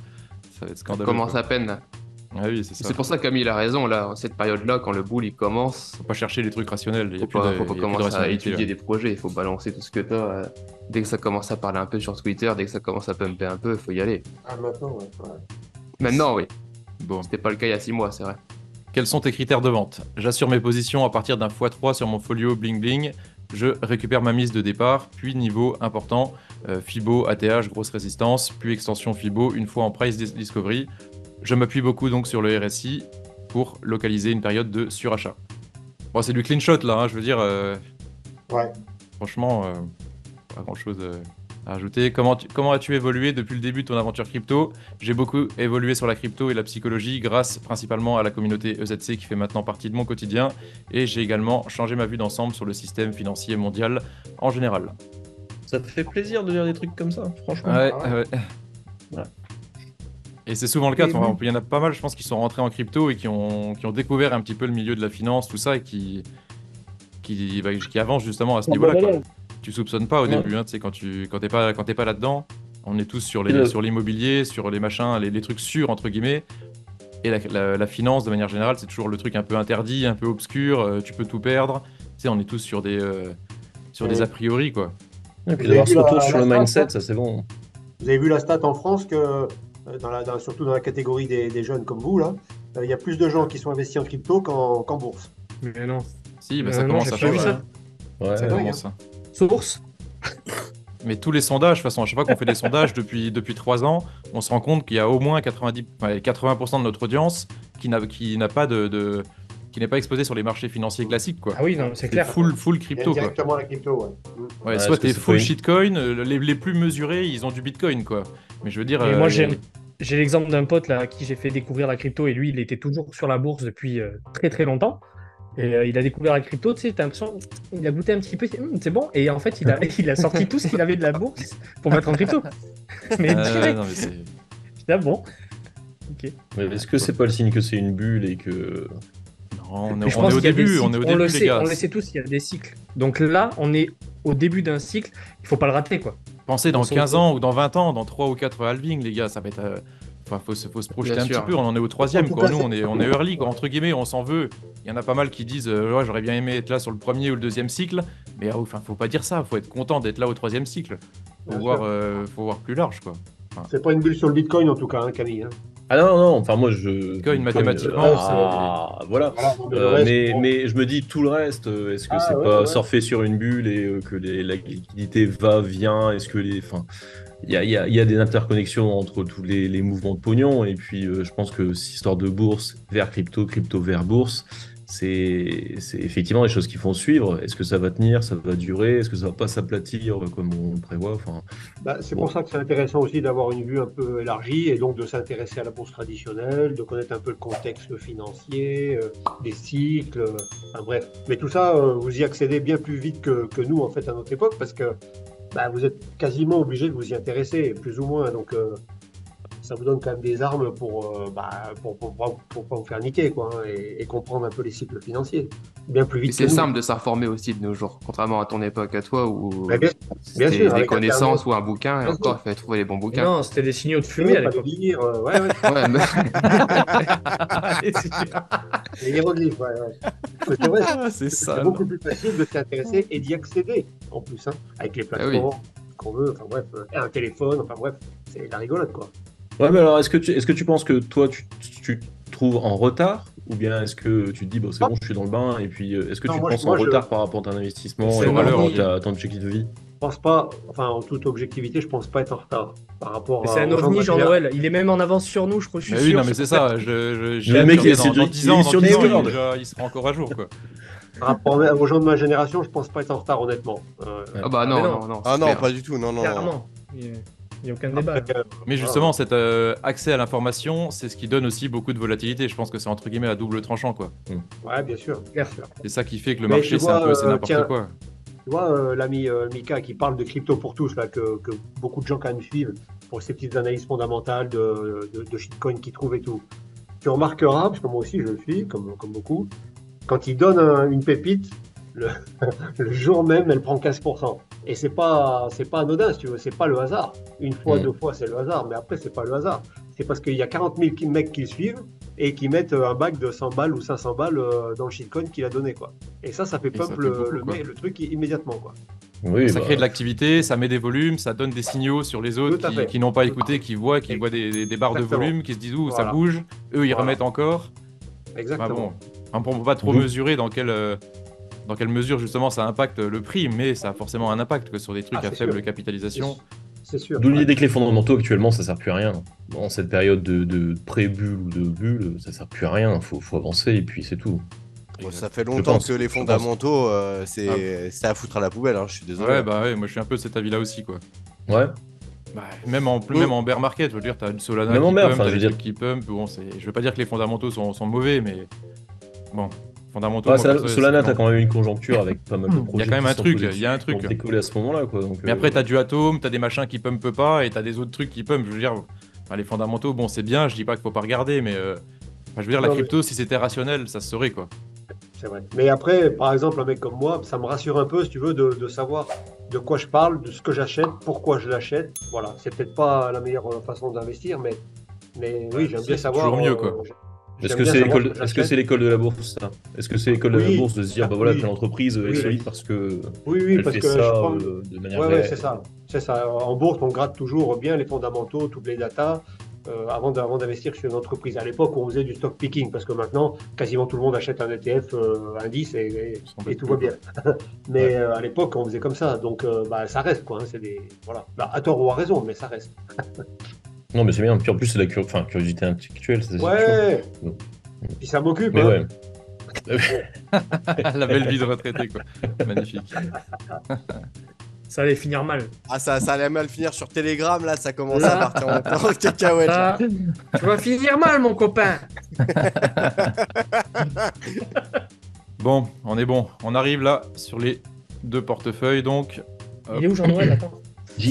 Ça va être Ça scandaleux. commence quoi. à peine là. Ah oui, c'est ça. C'est pour ça que Camille a raison là, cette période-là, quand le bull il commence, Faut pas chercher les trucs rationnels. Il y a faut plus pas, de, faut il y pas a plus de commencer à rationalité, étudier là. des projets, il faut balancer tout ce que t'as. Dès que ça commence à parler un peu sur Twitter, dès que ça commence à pumper un peu, il faut y aller. Ah, maintenant, ouais. Maintenant, oui. Bon. C'était pas le cas il y a 6 mois, c'est vrai. Quels sont tes critères de vente? J'assure mes positions à partir d'un x3 sur mon folio bling bling. je récupère ma mise de départ, puis niveau important, Fibo, ATH, grosse résistance, puis extension Fibo, une fois en price discovery. Je m'appuie beaucoup donc sur le RSI pour localiser une période de surachat. Bon, c'est du clean shot là, hein, je veux dire. Ouais. Franchement, pas grand chose à ajouter. Comment as-tu évolué depuis le début de ton aventure crypto? J'ai beaucoup évolué sur la crypto et la psychologie grâce principalement à la communauté EZC qui fait maintenant partie de mon quotidien. Et j'ai également changé ma vue d'ensemble sur le système financier mondial en général. Ça te fait plaisir de dire des trucs comme ça, franchement. Ouais, Ah ouais. ouais. Ouais. Et c'est souvent le cas, Et enfin, il y en a pas mal, je pense, qui sont rentrés en crypto et qui ont découvert un petit peu le milieu de la finance, tout ça, et qui avancent justement à ce niveau-là, quoi. Tu soupçonnes pas au Ouais. début, hein, tu sais, quand t'es pas là-dedans, on est tous sur Le- sur l'immobilier, sur les machins, les trucs sûrs, entre guillemets. Et la finance, de manière générale, c'est toujours le truc un peu interdit, un peu obscur, tu peux tout perdre. Tu sais, on est tous sur des a priori, quoi. Et puis Vous avez d'avoir ce vu retour la sur le stat, mindset, là ça c'est bon. Vous avez vu la stat en France que, surtout dans la catégorie des jeunes comme vous, là, il y a plus de gens qui sont investis en crypto qu'en bourse. Mais non. Si, bah, ça Non, commence j'ai à pas vu changer. ça. Ouais, Ça dingue, commence, hein. Source. Mais tous les sondages, de toute façon, à chaque fois qu'on fait des sondages depuis 3 ans, on se rend compte qu'il y a au moins 80% de notre audience qui n'est pas exposée sur les marchés financiers classiques, quoi. Ah oui, non, c'est C'est clair. full Il y a crypto, quoi. directement la crypto, ouais. Ouais, Ouais, soit parce que t'es c'est full pas une- shitcoin, les plus mesurés, ils ont du bitcoin, quoi. Mais je veux dire. Et moi, j'ai l'exemple d'un pote là, à qui j'ai fait découvrir la crypto et lui, il était toujours sur la bourse depuis très très longtemps. Et il a découvert la crypto, tu sais, t'as l'impression, il a goûté un petit peu, c'est bon. Et en fait, il a sorti tout ce qu'il avait de la bourse pour mettre en crypto. Mais direct. non, mais c'est. Ah bon. Ok. Mais est-ce que c'est pas le signe que c'est une bulle et que. Non, Mais je on pense est au qu'il y a des début, cycles. on est au On début, le les sait, gars. on le sait tous, il y a des cycles. Donc là, on est au début d'un cycle, il faut pas le rater, quoi. Pensez dans On s'en 15 fout. ans ou dans 20 ans, dans 3 ou 4 halving, les gars, ça va être. Enfin, faut se projeter Bien un sûr. petit peu, on en est au 3e, En tout quoi. cas, Nous, c'est- on est early, quoi. Entre guillemets, on s'en veut. Il y en a pas mal qui disent ouais, j'aurais bien aimé être là sur le premier ou le deuxième cycle. Mais enfin, faut pas dire ça, faut être content d'être là au 3e cycle. Faut Bien voir, sûr. faut voir plus large, quoi. C'est pas une bulle sur le Bitcoin en tout cas, hein, Camille. Hein. Ah non, non, enfin moi je. Bitcoin, mathématiquement, voilà. Voilà, non, mais le reste, bon. Mais je me dis tout le reste, est-ce que Ah, c'est ouais, pas ouais. surfer sur une bulle et que la liquidité va, vient, est-ce que les. Enfin, il y a des interconnexions entre tous les mouvements de pognon, et puis je pense que cette histoire de bourse vers crypto, crypto vers bourse, c'est effectivement des choses qui font suivre. Est-ce que ça va tenir, ça va durer, est-ce que ça va pas s'aplatir comme on le prévoit, enfin, C'est Bon. pour ça que c'est intéressant aussi d'avoir une vue un peu élargie et donc de s'intéresser à la bourse traditionnelle, de connaître un peu le contexte financier, les cycles, enfin bref. Mais tout ça, vous y accédez bien plus vite que nous en fait à notre époque parce que vous êtes quasiment obligé de vous y intéresser, plus ou moins. Donc ça vous donne quand même des armes pour pas vous faire niquer quoi, hein, et comprendre un peu les cycles financiers. Bien plus Et vite que c'est nous. simple de s'informer aussi de nos jours, contrairement à ton époque à toi où Mais bien c'était sûr, des avec connaissances Internet. ou un bouquin, et Bien encore, sûr. il fallait trouver les bons Mais bouquins. non, c'était des signaux de fumée à Pas l'époque. lire, ouais. Ouais, mais- Allez, c'est sûr. Les hiéroglyphes, ouais. Mais c'est vrai, Ah, c'est c'est ça. beaucoup plus facile de s'y intéresser et d'y accéder, en plus, hein, avec les Ah oui. plateformes qu'on veut, enfin bref, un téléphone, enfin bref, c'est la rigolade, quoi. Ouais, mais alors, est-ce que tu penses que toi, tu te trouves en retard, ou bien est-ce que tu te dis, bon, c'est bon, je suis dans le bain, et puis est-ce que Non, tu te moi, penses moi, en je- retard par rapport à ton investissement C'est et par rapport normal. à ton objectif de vie? Je pense pas, enfin, en toute objectivité, je pense pas être en retard par rapport Mais c'est un aux gens de ovni, ma Jean-Noël. Il est même en avance sur nous, je crois. Je suis Mais oui, sûr. non, mais c'est ça. Le mec, c'est dans de- 10 ans, il est sur Discord. il sera encore à jour, quoi. Par rapport aux gens de ma génération, je pense pas être en retard, honnêtement. Ah bah non, mais non, non. non. Ah c'est non, clair. pas du tout, non, non. Clairement. Il n'y a aucun débat. Après, Mais justement, cet accès à l'information, c'est ce qui donne aussi beaucoup de volatilité. Je pense que c'est entre guillemets à double tranchant, quoi. ouais, bien sûr. Clair. C'est ça qui fait que le Mais marché, tu c'est un vois, peu c'est n'importe tiens, quoi. Tu vois, l'ami Mika qui parle de crypto pour tous, là, que beaucoup de gens quand même suivent pour ces petites analyses fondamentales de shitcoin qu'ils trouvent et tout. Tu remarqueras, parce que moi aussi je le suis, comme beaucoup, quand il donne une pépite, le jour même, elle prend 15%. Et c'est pas anodin, si tu veux, c'est pas le hasard. Une fois, 2 fois, c'est le hasard, mais après, c'est pas le hasard. C'est parce qu'il y a 40 000 mecs qui le suivent et qui mettent un bac de 100 balles ou 500 balles dans le shitcoin qu'il a donné, quoi. Et ça fait Et ça pump fait beaucoup, quoi. le truc immédiatement, quoi. Oui, Ça bah, crée de l'activité, ça met des volumes, ça donne des signaux sur les autres Tout à fait. qui n'ont pas écouté, qui voient des barres de Exactement. volume, qui se disent ouh, ça Voilà. bouge, eux ils Voilà. remettent encore. Bah Exactement. bon, on peut pas trop Donc- mesurer dans quel dans quelle mesure justement ça impacte le prix, mais ça a forcément un impact sur des trucs à faible sûr. capitalisation. C'est sûr. D'où l'idée que les fondamentaux actuellement ça sert plus à rien. Dans cette période de pré-bulle ou de bulle, ça sert plus à rien. Faut avancer et puis c'est tout. Bon, ça fait longtemps pense, que les je fondamentaux, c'est à foutre à la poubelle, hein, je suis désolé. Ouais, bah ouais, moi je suis un peu de cet avis-là aussi, quoi. Ouais. Bah, même en bear market, je veux dire, t'as du Solana Même en qui bear, pump, enfin, t'as je des veux trucs qui pump. Bon, je veux pas dire que les fondamentaux sont mauvais, mais bon, fondamentaux. Ouais, moi, perso, Solana, c'est t'as bon. quand même une conjoncture avec pas mal de projets. Il y a quand même qui un sont truc, positifs, il y a un truc. qui ont décollé à ce moment-là, quoi. Donc, Mais après, t'as du Atom, t'as des machins qui pumpent pas, et t'as des autres trucs qui pumpent. Je veux dire, enfin, les fondamentaux, bon, c'est bien, je dis pas qu'il faut pas regarder, mais enfin, je veux dire, la Non, crypto, si c'était rationnel, ça se saurait, quoi. C'est vrai. Mais après, par exemple, un mec comme moi, ça me rassure un peu, si tu veux, de savoir de quoi je parle, de ce que j'achète, pourquoi je l'achète. Voilà, c'est peut-être pas la meilleure façon d'investir, mais oui, j'aime bien savoir. toujours mieux, quoi. Est-ce que c'est l'école de la bourse, ça? Est-ce que c'est l'école de la Oui. bourse de se dire, bah voilà, Oui. telle entreprise est Oui. solide parce que Oui, elle parce fait que ça je prends... de manière Ouais, réelle. c'est ça. C'est ça. En bourse, on gratte toujours bien les fondamentaux, toutes les datas, avant d'investir sur une entreprise. À l'époque, on faisait du stock picking, parce que maintenant, quasiment tout le monde achète un ETF indice et tout va bien. Mais à l'époque, on faisait comme ça. Donc, ça reste, quoi. Hein, c'est des... Voilà. Bah, à tort ou à raison, mais ça reste. Non, mais c'est bien. Puis en plus, c'est de la curiosité intellectuelle, ça, c'est sûr. Ouais. Non. Puis ça m'occupe. Mais Hein. ouais. La belle vie de retraité, quoi. Magnifique. Ça allait finir mal. Ah, ça allait mal finir sur Telegram, là, ça commence à partir en cacahuète. là. Ça, tu vas finir mal, mon copain. Bon, on est bon. On arrive là sur les deux portefeuilles, donc. Il est où Jean-Noël? Attends.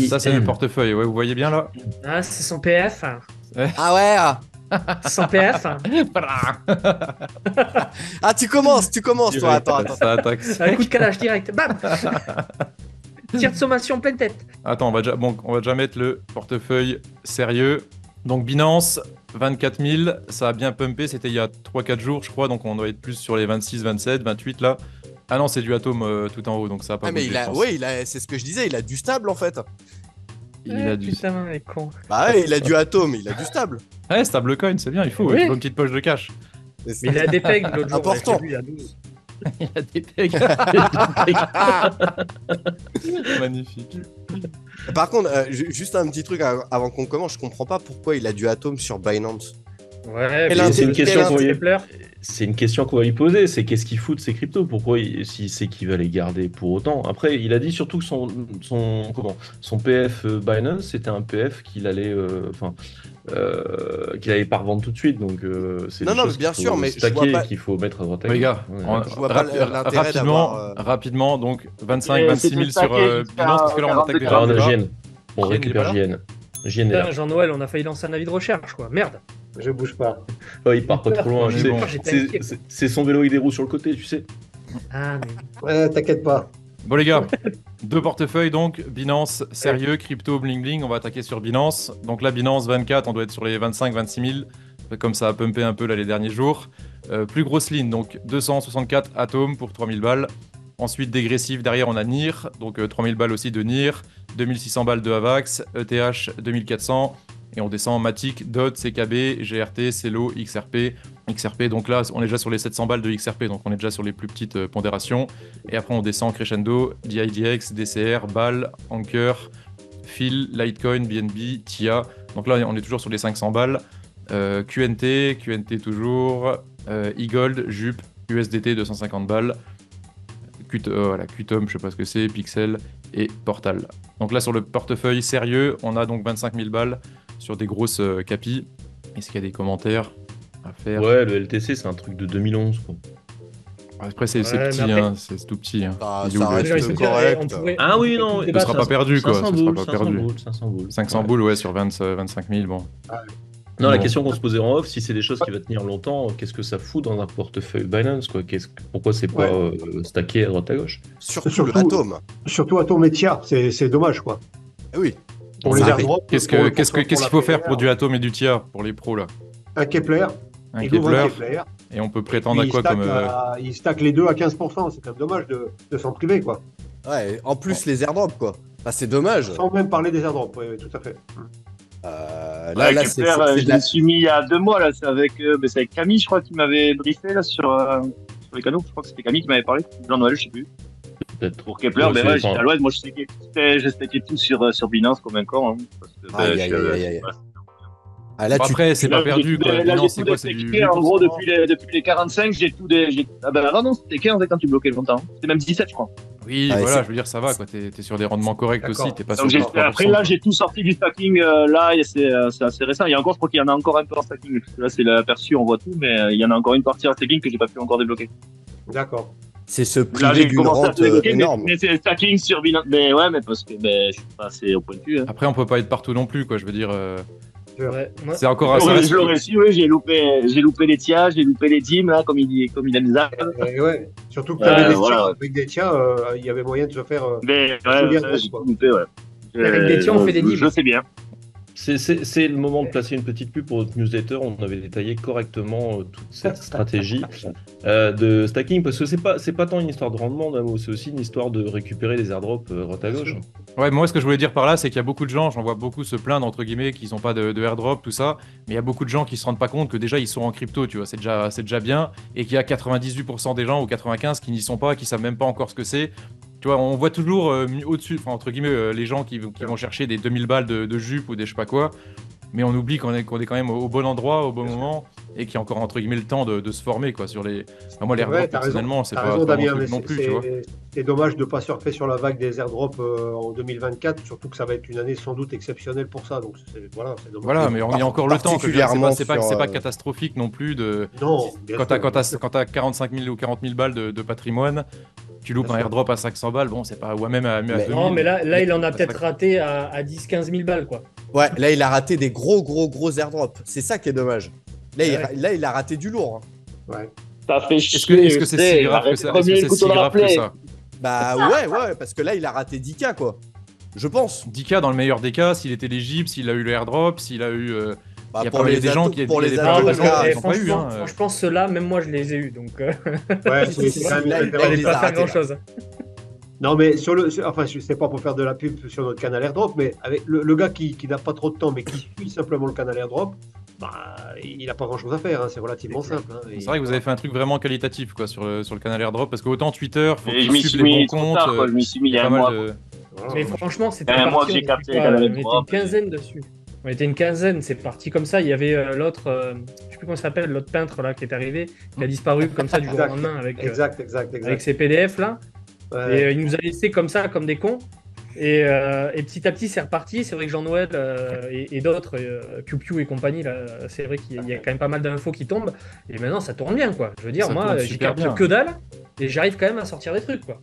Ça, c'est le portefeuille, ouais, vous voyez bien là? Ah, c'est son PF. Ah ouais, C'est son PF. ah tu commences, toi, attends. Ça attaque. Un coup de calage direct. Bam. Tire de sommation pleine tête. Attends, on va déjà mettre le portefeuille sérieux. Donc Binance, 24 000, ça a bien pumpé, c'était il y a 3-4 jours, je crois, donc on doit être plus sur les 26, 27, 28 là. Ah non, c'est du Atom tout en haut, donc ça a pas Ah, mais bougé, c'est ce que je disais, il a du stable en fait. Il a du... Putain, les cons. Bah ouais, il a du Atom, il a du stable. Ouais, stablecoin, c'est bien, il faut, Oui. il faut une petite poche de cash. Mais il a des pegs l'autre jour. Important. j'ai vu, il a 12. Il a des pegs. Magnifique. Par contre, juste un petit truc avant qu'on commence, je comprends pas pourquoi il a du Atom sur Binance. Ouais, Et mais là, c'est une question qu'on lui- Stapler. C'est une question qu'on va lui poser, c'est qu'est-ce qu'il fout de ses cryptos? Pourquoi s'il sait qu'il va les garder pour autant? Après, il a dit surtout que son PF Binance, c'était un PF qu'il allait, qu'il allait pas revendre tout de suite. Donc, c'est Non, des non, choses bien qu'il sûr, faut mais je stacker vois pas- et qu'il faut mettre à droite à Les gauche. gars, Ouais. Je vois pas l'intérêt d'avoir, rapidement, donc 25, Et 26 000 c'était sur stacké jusqu'à Binance, parce que là on attaque 42 déjà. Alors, on le a débat. JN. On JN, récupère il est JN. JN est là. Putain, Jean-Noël, on a failli lancer un avis de recherche, quoi. Merde. Je bouge pas. Oh, il part pas trop loin. On tu est sais. bon. J'étais inquiet. C'est son vélo avec des roues sur le côté, tu sais. Ah, mais... Ouais, t'inquiète pas. Bon les gars, deux portefeuilles donc, Binance sérieux, crypto bling bling, on va attaquer sur Binance. Donc là Binance 24, on doit être sur les 25-26 000, comme ça a pumpé un peu là les derniers jours. Plus grosse ligne, donc 264 Atom pour 3000 balles. Ensuite dégressif, derrière on a NIR, donc 3000 balles aussi de NIR, 2600 balles de Avax, ETH 2400, et on descend Matic, DOT, CKB, GRT, Celo, XRP. XRP, donc là on est déjà sur les 700 balles de XRP, donc on est déjà sur les plus petites pondérations. Et après on descend crescendo, DIDX, DCR, BAL, Anchor, Phil, Litecoin, BNB, TIA. Donc là on est toujours sur les 500 balles. QNT toujours, eGold, Jup, USDT 250 balles. Qtom, je sais pas ce que c'est, Pixel et Portal. Donc là sur le portefeuille sérieux, on a donc 25 000 balles sur des grosses capis. Est-ce qu'il y a des commentaires à faire? Ouais, le LTC, c'est un truc de 2011, quoi. Après c'est Ouais, petit, mais après- hein, c'est tout petit. Hein. Ça Il est où, le reste LTC? correct. Ah oui, non, on peut Ce débattre, sera pas perdu, quoi. 500 Ce sera boules, pas 500 perdu. boules, 500 boules. 500 Ouais. boules, ouais, sur 25 000, bon. Non, la Bon. question qu'on se posait en off, si c'est des choses qui vont tenir longtemps, qu'est-ce que ça fout dans un portefeuille Binance, quoi? Pourquoi c'est pas stacké à droite à gauche? Surtout le Atom. Surtout Atom et TIA, c'est dommage, quoi. Eh oui. Pour Ça les arrive. airdrops, Qu'est-ce pour qu'il faut faire pour du Atom et du TIA, pour les pros, là? un Kepler, Un il ouvre Kepler, un Kepler, et on peut prétendre à il quoi stack, comme... il stack les deux à 15%, c'est quand même dommage de s'en priver, quoi. Ouais, en plus les airdrops quoi. Enfin, c'est dommage. Sans même parler des airdrops, oui, tout à fait. Là, Ouais, c'est Kepler, de je la- me suis mis il y a 2 mois, là, c'est avec Camille, je crois, qui m'avait briefé là, sur les canaux. Je crois que c'était Camille qui m'avait parlé. Jean-Noël, je sais plus. Peut-être. Pour Kepler, Ouais, mais c'est- ouais, j'étais enfin- à l'ouest. Moi, je stackais tout sur Binance comme un con. Hein, parce que, Aïe, aïe, aïe, aïe. Ah, là, Bon, tu... après, c'est Là, pas perdu, j'ai tout quoi. dé- là, Binance, j'ai c'est tout quoi? C'est du déstacké, en gros, 8%? depuis les 45, j'ai tout Ah ben non, c'était 15 quand tu bloquais longtemps. C'était même 17, je crois. Oui, Ouais, voilà, c'est- je veux dire, ça va, quoi. T'es sur des rendements corrects D'accord. aussi, t'es pas Donc, sur 3%. après, là, j'ai tout sorti du stacking. Là, et c'est assez récent. Il y a encore, je crois qu'il y en a encore un peu en stacking. Parce que là, c'est l'aperçu, on voit tout, mais il y en a encore une partie en stacking que j'ai pas pu encore débloquer. D'accord. C'est se Là, priver j'ai d'une commencé à rente tout débloquer, énorme. mais c'est stacking sur Binance. Mais ouais, mais parce que je suis pas assez au point de vue. Hein. Après, on peut pas être partout non plus, quoi. Je veux dire, Ouais, moi, c'est encore assez. Je l'aurais su, oui, j'ai loupé les tiers, j'ai loupé les dîmes, là, comme il aime ça. Et ouais. Surtout que t'avais des voilà. tiens. Avec des tiens, il y avait moyen de se faire. Mais Joli ouais, à j'ai quoi. tout loupé, ouais. Avec des tiers, on fait des dîmes. Je sais bien. C'est le moment de placer une petite pub pour notre newsletter. On avait détaillé correctement toute cette stratégie de stacking parce que c'est pas tant une histoire de rendement, Namo, c'est aussi une histoire de récupérer les airdrops droite à gauche. Ouais, moi, ce que je voulais dire par là, c'est qu'il y a beaucoup de gens, j'en vois beaucoup se plaindre, entre guillemets, qu'ils n'ont pas de airdrop, tout ça. Mais il y a beaucoup de gens qui se rendent pas compte que déjà, ils sont en crypto, tu vois. C'est déjà bien. Et qu'il y a 98% des gens, ou 95%, qui n'y sont pas, qui savent même pas encore ce que c'est. Tu vois, on voit toujours au-dessus, enfin, entre guillemets, les gens qui vont chercher des 2000 balles de jupe ou des je sais pas quoi. Mais on oublie qu'on est quand même au bon endroit, au bon moment, et qu'il y a encore, entre guillemets, le temps de se former, quoi, sur les... Enfin, moi, les Ouais, airdrops, t'as raison. personnellement, c'est T'as pas raison, mon Damien, truc mais non plus, tu vois. c'est dommage de ne pas surfer sur la vague des airdrops en 2024, surtout que ça va être une année sans doute exceptionnelle pour ça. Donc voilà, c'est dommage. Voilà, mais il y a encore le temps. que je veux dire, Particulièrement c'est pas sur, catastrophique non plus de... Non, bien Quand sûr. t'as 45 000 ou 40 000 balles de patrimoine, tu loupes Bien un sûr. airdrop à 500 balles, bon, c'est pas... Ouais, même à 2000. non, mais là, il en a ça peut-être serait- raté à 10-15 000 balles, quoi. Ouais, là, il a raté des gros airdrops. C'est ça qui est dommage. Là, là, il a raté du lourd. Hein. Ouais. Ça fait Est-ce chier. que c'est si grave que ça? Est-ce que c'est si grave que ça? Bah ouais, parce que là, il a raté 10K, quoi. Je pense. 10K dans le meilleur des cas, s'il est éligible, s'il a eu le airdrop, s'il a eu... Bah, il y a pour pas les des gens atos- qui pour les des atos, gens parce qui que, là, ils ont pas eu, hein. franchement, ceux-là, même moi, je les ai eus. Donc, Ouais, c'est quand même- Là, il il fallait les pas a faire ratés, là. grand-chose. Non, mais enfin, je sais pas pour faire de la pub sur notre canal AirDrop, mais avec le gars qui n'a pas trop de temps, mais qui suit simplement le canal AirDrop, bah, il n'a pas grand-chose à faire. Hein, c'est relativement simple. Hein, C'est vrai que vous avez fait un truc vraiment qualitatif, quoi, sur le canal airdrop, parce que autant Twitter, faut Et je que m'y tu suis suives les mis bons trop comptes, tard, quoi. Je m'y suis mis il y a pas un mal mois. de... Voilà. Mais franchement, c'était Un mois parti, que j'ai on capté était le quoi, canal on était AirDrop, une quinzaine dessus. On était une quinzaine, c'est parti comme ça. Il y avait l'autre, je sais plus comment il s'appelle, l'autre peintre là qui est arrivé. Il a disparu comme ça du jour au Exact. lendemain avec Exact. ses PDF là. Ouais. Et il nous a laissé comme ça, comme des cons. Et petit à petit, c'est reparti. C'est vrai que Jean-Noël et d'autres, QQ et compagnie, là, c'est vrai qu'il y a quand même pas mal d'infos qui tombent. Et maintenant, ça tourne bien, quoi. Je veux dire, Ça moi, tourne j'y super capte bien. que dalle. Et j'arrive quand même à sortir des trucs, quoi.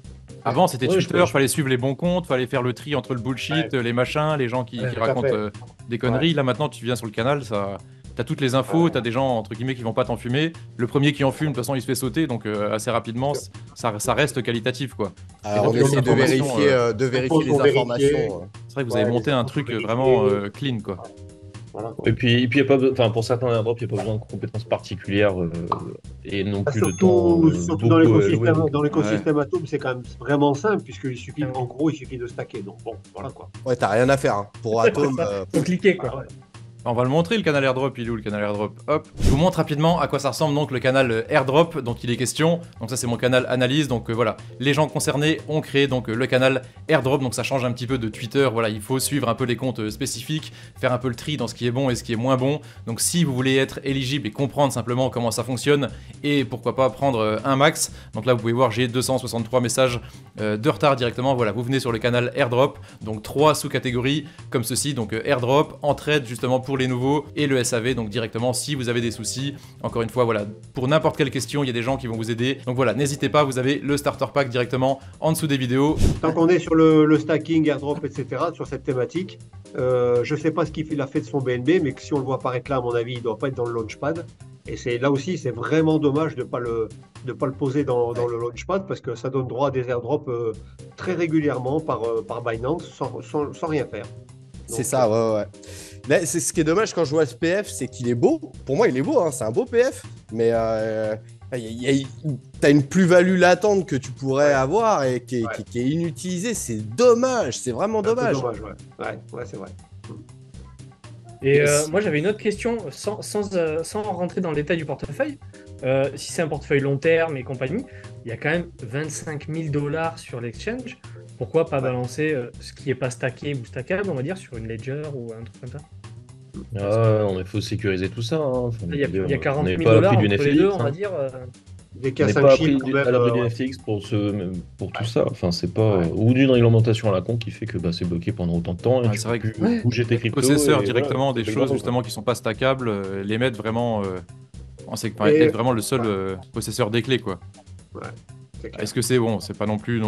Avant, c'était Ouais, Twitter, fallait suivre les bons comptes, fallait faire le tri entre le bullshit, les machins, les gens qui Ouais, tout à racontent fait. des conneries. Là, maintenant, tu viens sur le canal, ça... T'as toutes les infos, t'as des gens, entre guillemets, qui vont pas t'en fumer. Le premier qui en fume, de toute façon, il se fait sauter, donc assez rapidement, ça reste qualitatif, quoi. Alors, on Et donc, essaie de l'information, vérifier les faut vérifier. informations. C'est vrai que vous Ouais, avez monté les un infos truc vérifiées. vraiment clean, quoi. Voilà. Et puis il y a pas besoin, pour certains airdrops, il n'y a pas besoin de compétences particulières et non plus de temps. Surtout dans beaucoup l'écosystème, alloué. dans l'écosystème Atom, c'est quand même vraiment simple, puisqu'il suffit, en gros, il suffit de stacker. Donc bon, voilà quoi. Ouais, t'as rien à faire. Hein. Pour Atom, Faut cliquer, quoi. Ah ouais. On va le montrer, le canal airdrop, il est où le canal airdrop? Hop. Je vous montre rapidement à quoi ça ressemble donc le canal airdrop dont il est question. Donc ça c'est mon canal analyse, donc voilà. Les gens concernés ont créé donc le canal airdrop, donc ça change un petit peu de Twitter. Voilà, il faut suivre un peu les comptes spécifiques, faire un peu le tri dans ce qui est bon et ce qui est moins bon. Donc si vous voulez être éligible et comprendre simplement comment ça fonctionne et pourquoi pas prendre un max. Donc là vous pouvez voir j'ai 263 messages de retard directement. Voilà, vous venez sur le canal airdrop, donc 3 sous-catégories comme ceci. Donc airdrop, entraide justement pour les nouveaux et le SAV, donc directement si vous avez des soucis. Encore une fois, voilà, pour n'importe quelle question, il y a des gens qui vont vous aider. Donc voilà, n'hésitez pas, vous avez le starter pack directement en dessous des vidéos. Tant qu'on est sur le stacking, airdrop, etc., sur cette thématique, je ne sais pas ce qu'il a fait de son BNB, mais que si on le voit apparaître là, à mon avis, il ne doit pas être dans le launchpad. Et c'est là aussi, c'est vraiment dommage de ne pas le poser dans le launchpad parce que ça donne droit à des airdrops très régulièrement par Binance sans rien faire. c'est ça, ouais. Là, c'est ce qui est dommage quand je vois ce PF, c'est qu'il est beau. Pour moi, il est beau, hein, c'est un beau PF. Mais t'as une plus-value latente que tu pourrais avoir et qui est inutilisée. C'est dommage, c'est vraiment C'est un peu dommage. dommage, ouais, c'est vrai. Et Yes. moi, j'avais une autre question, sans rentrer dans le détail du portefeuille. Si c'est un portefeuille long terme et compagnie, il y a quand même 25 000 $ sur l'exchange. Pourquoi pas balancer ce qui n'est pas stacké ou stackable, on va dire, sur une ledger ou un truc comme ça? Ah, il faut sécuriser tout ça. Hein. Enfin, Il y a 40 on 000 n'est pas à $ l'abri entre du les deux, FTX. on va Hein. dire. Des On cas n'est 5 pas à chiffres, l'abri quand même, à l'abri du FTX pour tout ça. Enfin, c'est pas ou d'une réglementation à la con qui fait que c'est bloqué pendant autant de temps et Ah, tu c'est peux vrai que plus bouger tes cryptos. Possesseurs et directement voilà, des c'est choses grave, justement qui sont pas stackables, les mettre vraiment enfin, Et- être vraiment le seul possesseur des clés quoi. c'est clair. Est-ce que c'est bon, c'est pas non plus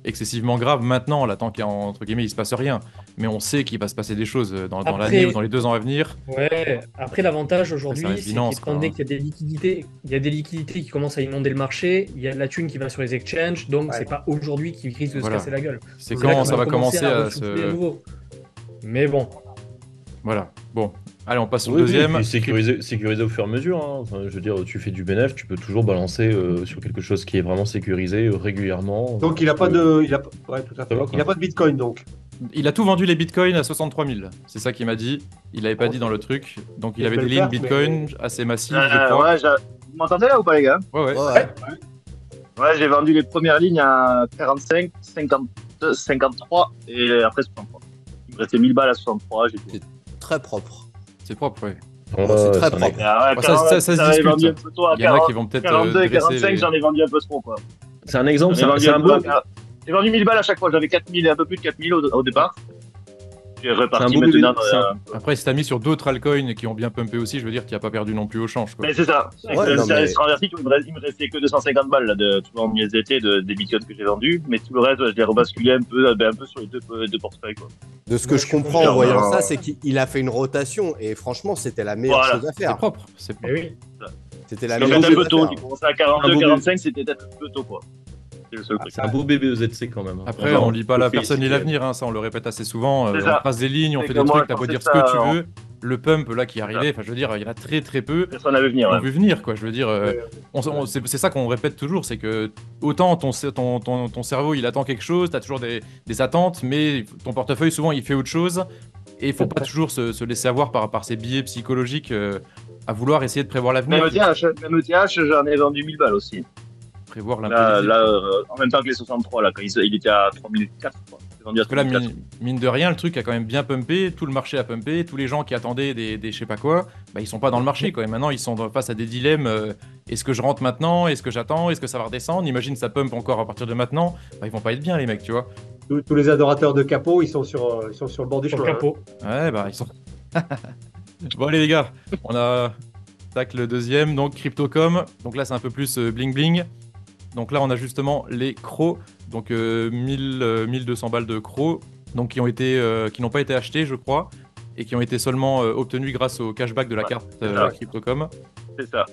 excessivement grave maintenant, là, tant qu'entre guillemets il se passe rien, mais on sait qu'il va se passer des choses dans Après- l'année ou dans les 2 ans à venir. Ouais, après l'avantage aujourd'hui, Ça reste c'est Binance, qu'étant quoi, donné hein. qu'il y a des liquidités, qui commencent à inonder le marché, il y a de la thune qui va sur les exchanges, donc Ouais. c'est pas aujourd'hui qui risque de Voilà. se casser la gueule. C'est C'est là quand qu'on ça va commencer à ressouffler à se... nouveau. Mais bon, Voilà, bon, allez on passe au Oui, deuxième. et puis sécuriser au fur et à mesure. Hein. Enfin, je veux dire, tu fais du bénéf, tu peux toujours balancer sur quelque chose qui est vraiment sécurisé régulièrement. Donc, il n'a pas de. Ouais, tout à fait. Ça va, quoi. Il n'a pas de bitcoin, donc. Il a tout vendu les bitcoins à 63 000, c'est ça qu'il m'a dit, il avait pas dit dans le truc, donc il Une avait des belle lignes perte, bitcoin assez massives je crois. Ouais, vous m'entendez là ou pas, les gars? Ouais, ouais. Ouais. Ouais, j'ai vendu les premières lignes à 45, 52, 53 et après 63. Il me restait 1000 balles à 63. J'ai tout. Très propre. C'est propre, ouais. C'est très propre. Ah ouais, Bon, ça se j'en ai vendu discute. un peu trop à Il y en a 40, qui vont peut-être 42 et dresser 45, les... j'en ai vendu un peu trop, quoi. C'est un exemple, J'en ai vendu c'est un peu beau. J'ai vendu 1000 balles à chaque fois, j'avais 4000 et un peu plus de 4000 au départ. J'ai reparti beau bébé, maintenant. Après, si t'as mis sur d'autres altcoins qui ont bien pumpé aussi, je veux dire qu'il n'y a pas perdu non plus au change. Quoi. Mais c'est ça. Ouais, non, mais- C'est renversé, il me restait que 250 balles là, en USDT des bitcoins que j'ai vendus, mais tout le reste, je l'ai rebasculé un peu sur les deux portefeuilles. Quoi. De ce que je comprends en voyant ça, c'est qu'il a fait une rotation et franchement, c'était la meilleure Voilà. chose à C'est faire. propre, c'est eh propre. oui. C'était la C'est meilleure peut-être un chose peu à tôt, faire. il commençait à 42, Un beau 45, c'était peut-être un peu tôt, quoi. C'est le seul truc. C'est un beau bébé EZC quand même. hein. Après, Vraiment, on lit pas la faut personne ni féliciter. l'avenir, hein, ça on le répète assez souvent. C'est On ça. trace des lignes, on C'est fait que des moi, trucs, t'as je beau dire ce pensais que ça, tu veux. Le pump là qui est arrivé, enfin je veux dire, il y en a très très peu Personne n'avait venir. qui ont Ouais. vu venir, quoi. Je veux dire, c'est ça qu'on répète toujours, c'est que autant ton cerveau il attend quelque chose, t'as toujours des attentes, mais ton portefeuille souvent il fait autre chose. Et il faut pas toujours se laisser avoir par ces biais psychologiques à vouloir essayer de prévoir l'avenir. Même ETH, j'en ai vendu 1000 balles aussi. Prévoir Là, l'imprévisible. en même temps que les 63, là, quand il était à 3004. Quoi. J'ai vendu à Parce que là, 3004. mine de rien, le truc a quand même bien pumpé, tout le marché a pumpé, tous les gens qui attendaient des je sais pas quoi, bah, ils sont pas dans le marché quoi. Et maintenant, ils sont face à des dilemmes. Est-ce que je rentre maintenant? Est-ce que j'attends? Est-ce que ça va redescendre? Imagine ça pump encore à partir de maintenant. Bah, ils vont pas être bien, les mecs, tu vois. Tous les adorateurs de capot, ils sont sur le bord du Sur le chemin. capot. Ouais, bah, ils sont. Bon, allez, les gars, on a. Tac, le deuxième, donc Cryptocom. Donc là, c'est un peu plus bling bling. Donc là, on a justement les crocs. Donc 1200 balles de crocs. Donc qui n'ont pas été achetés, je crois. Et qui ont été seulement obtenus grâce au cashback de la carte Cryptocom. C'est ça.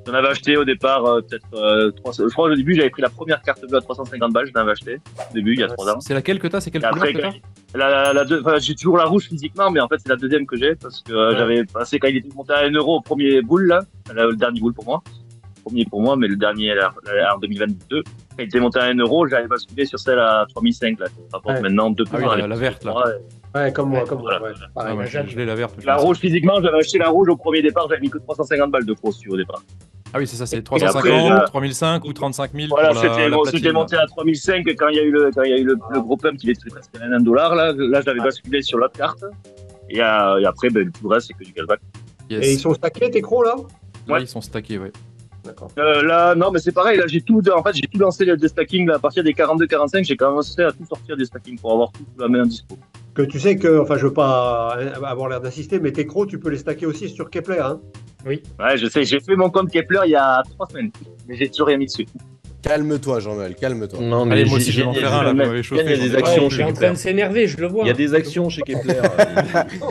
J'en avais acheté au départ, peut-être 300. Je crois au début, j'avais pris la première carte bleue à 350 balles. Je l'avais acheté au début, il y a 3 ans. C'est laquelle que t'as? C'est quelle Et couleur après, que t'as? enfin, j'ai toujours la rouge physiquement, mais en fait, c'est la deuxième que j'ai parce que j'avais passé quand il était monté à 1 euro au premier boule, là, le dernier boule pour moi. Premier pour moi, mais le dernier en 2022. Quand il était monté à 1 euro, j'avais basculé sur celle à 3005, là, qui rapporte Ouais. maintenant 2 Ah oui, la verte, là. Ouais, comme moi, Voilà. ouais. Ah, Pareil. moi, la je l'ai la verte. La rouge, physiquement, j'avais acheté la rouge au premier départ, j'avais mis que 350 balles de pro au départ. Ah oui, c'est ça, c'est après, 350, là- 3005 ou 35 000 Voilà, pour la c'était platine. monté à 3005 quand il y a eu le gros pump, il était presque à $1. Là, j'avais basculé sur l'autre carte. Et après, ben, tout le reste, c'est que du cashback. Yes. Et ils sont stackés, tes crocs, là? Ouais, ils sont stackés, ouais. D'accord. Là, non, mais c'est pareil, là, j'ai tout lancé des stackings, là, à partir des 42-45, j'ai commencé à tout sortir des stackings pour avoir tout sous la main en dispo. Que tu sais que, enfin, je veux pas avoir l'air d'assister, mais tes crocs, tu peux les stacker aussi sur Kepler, hein? Ouais, je sais, j'ai fait mon compte Kepler il y a 3 semaines, mais j'ai toujours rien mis dessus. Calme-toi, Jean-Noël, calme-toi. Non, mais Allez, moi aussi, je vais en il y a faire un, là, jamais- vous m'avez chauffé. il y a des j'en ai actions Ouais, chez il est en Kepler. train de s'énerver, je le vois. Il y a des actions chez Kepler.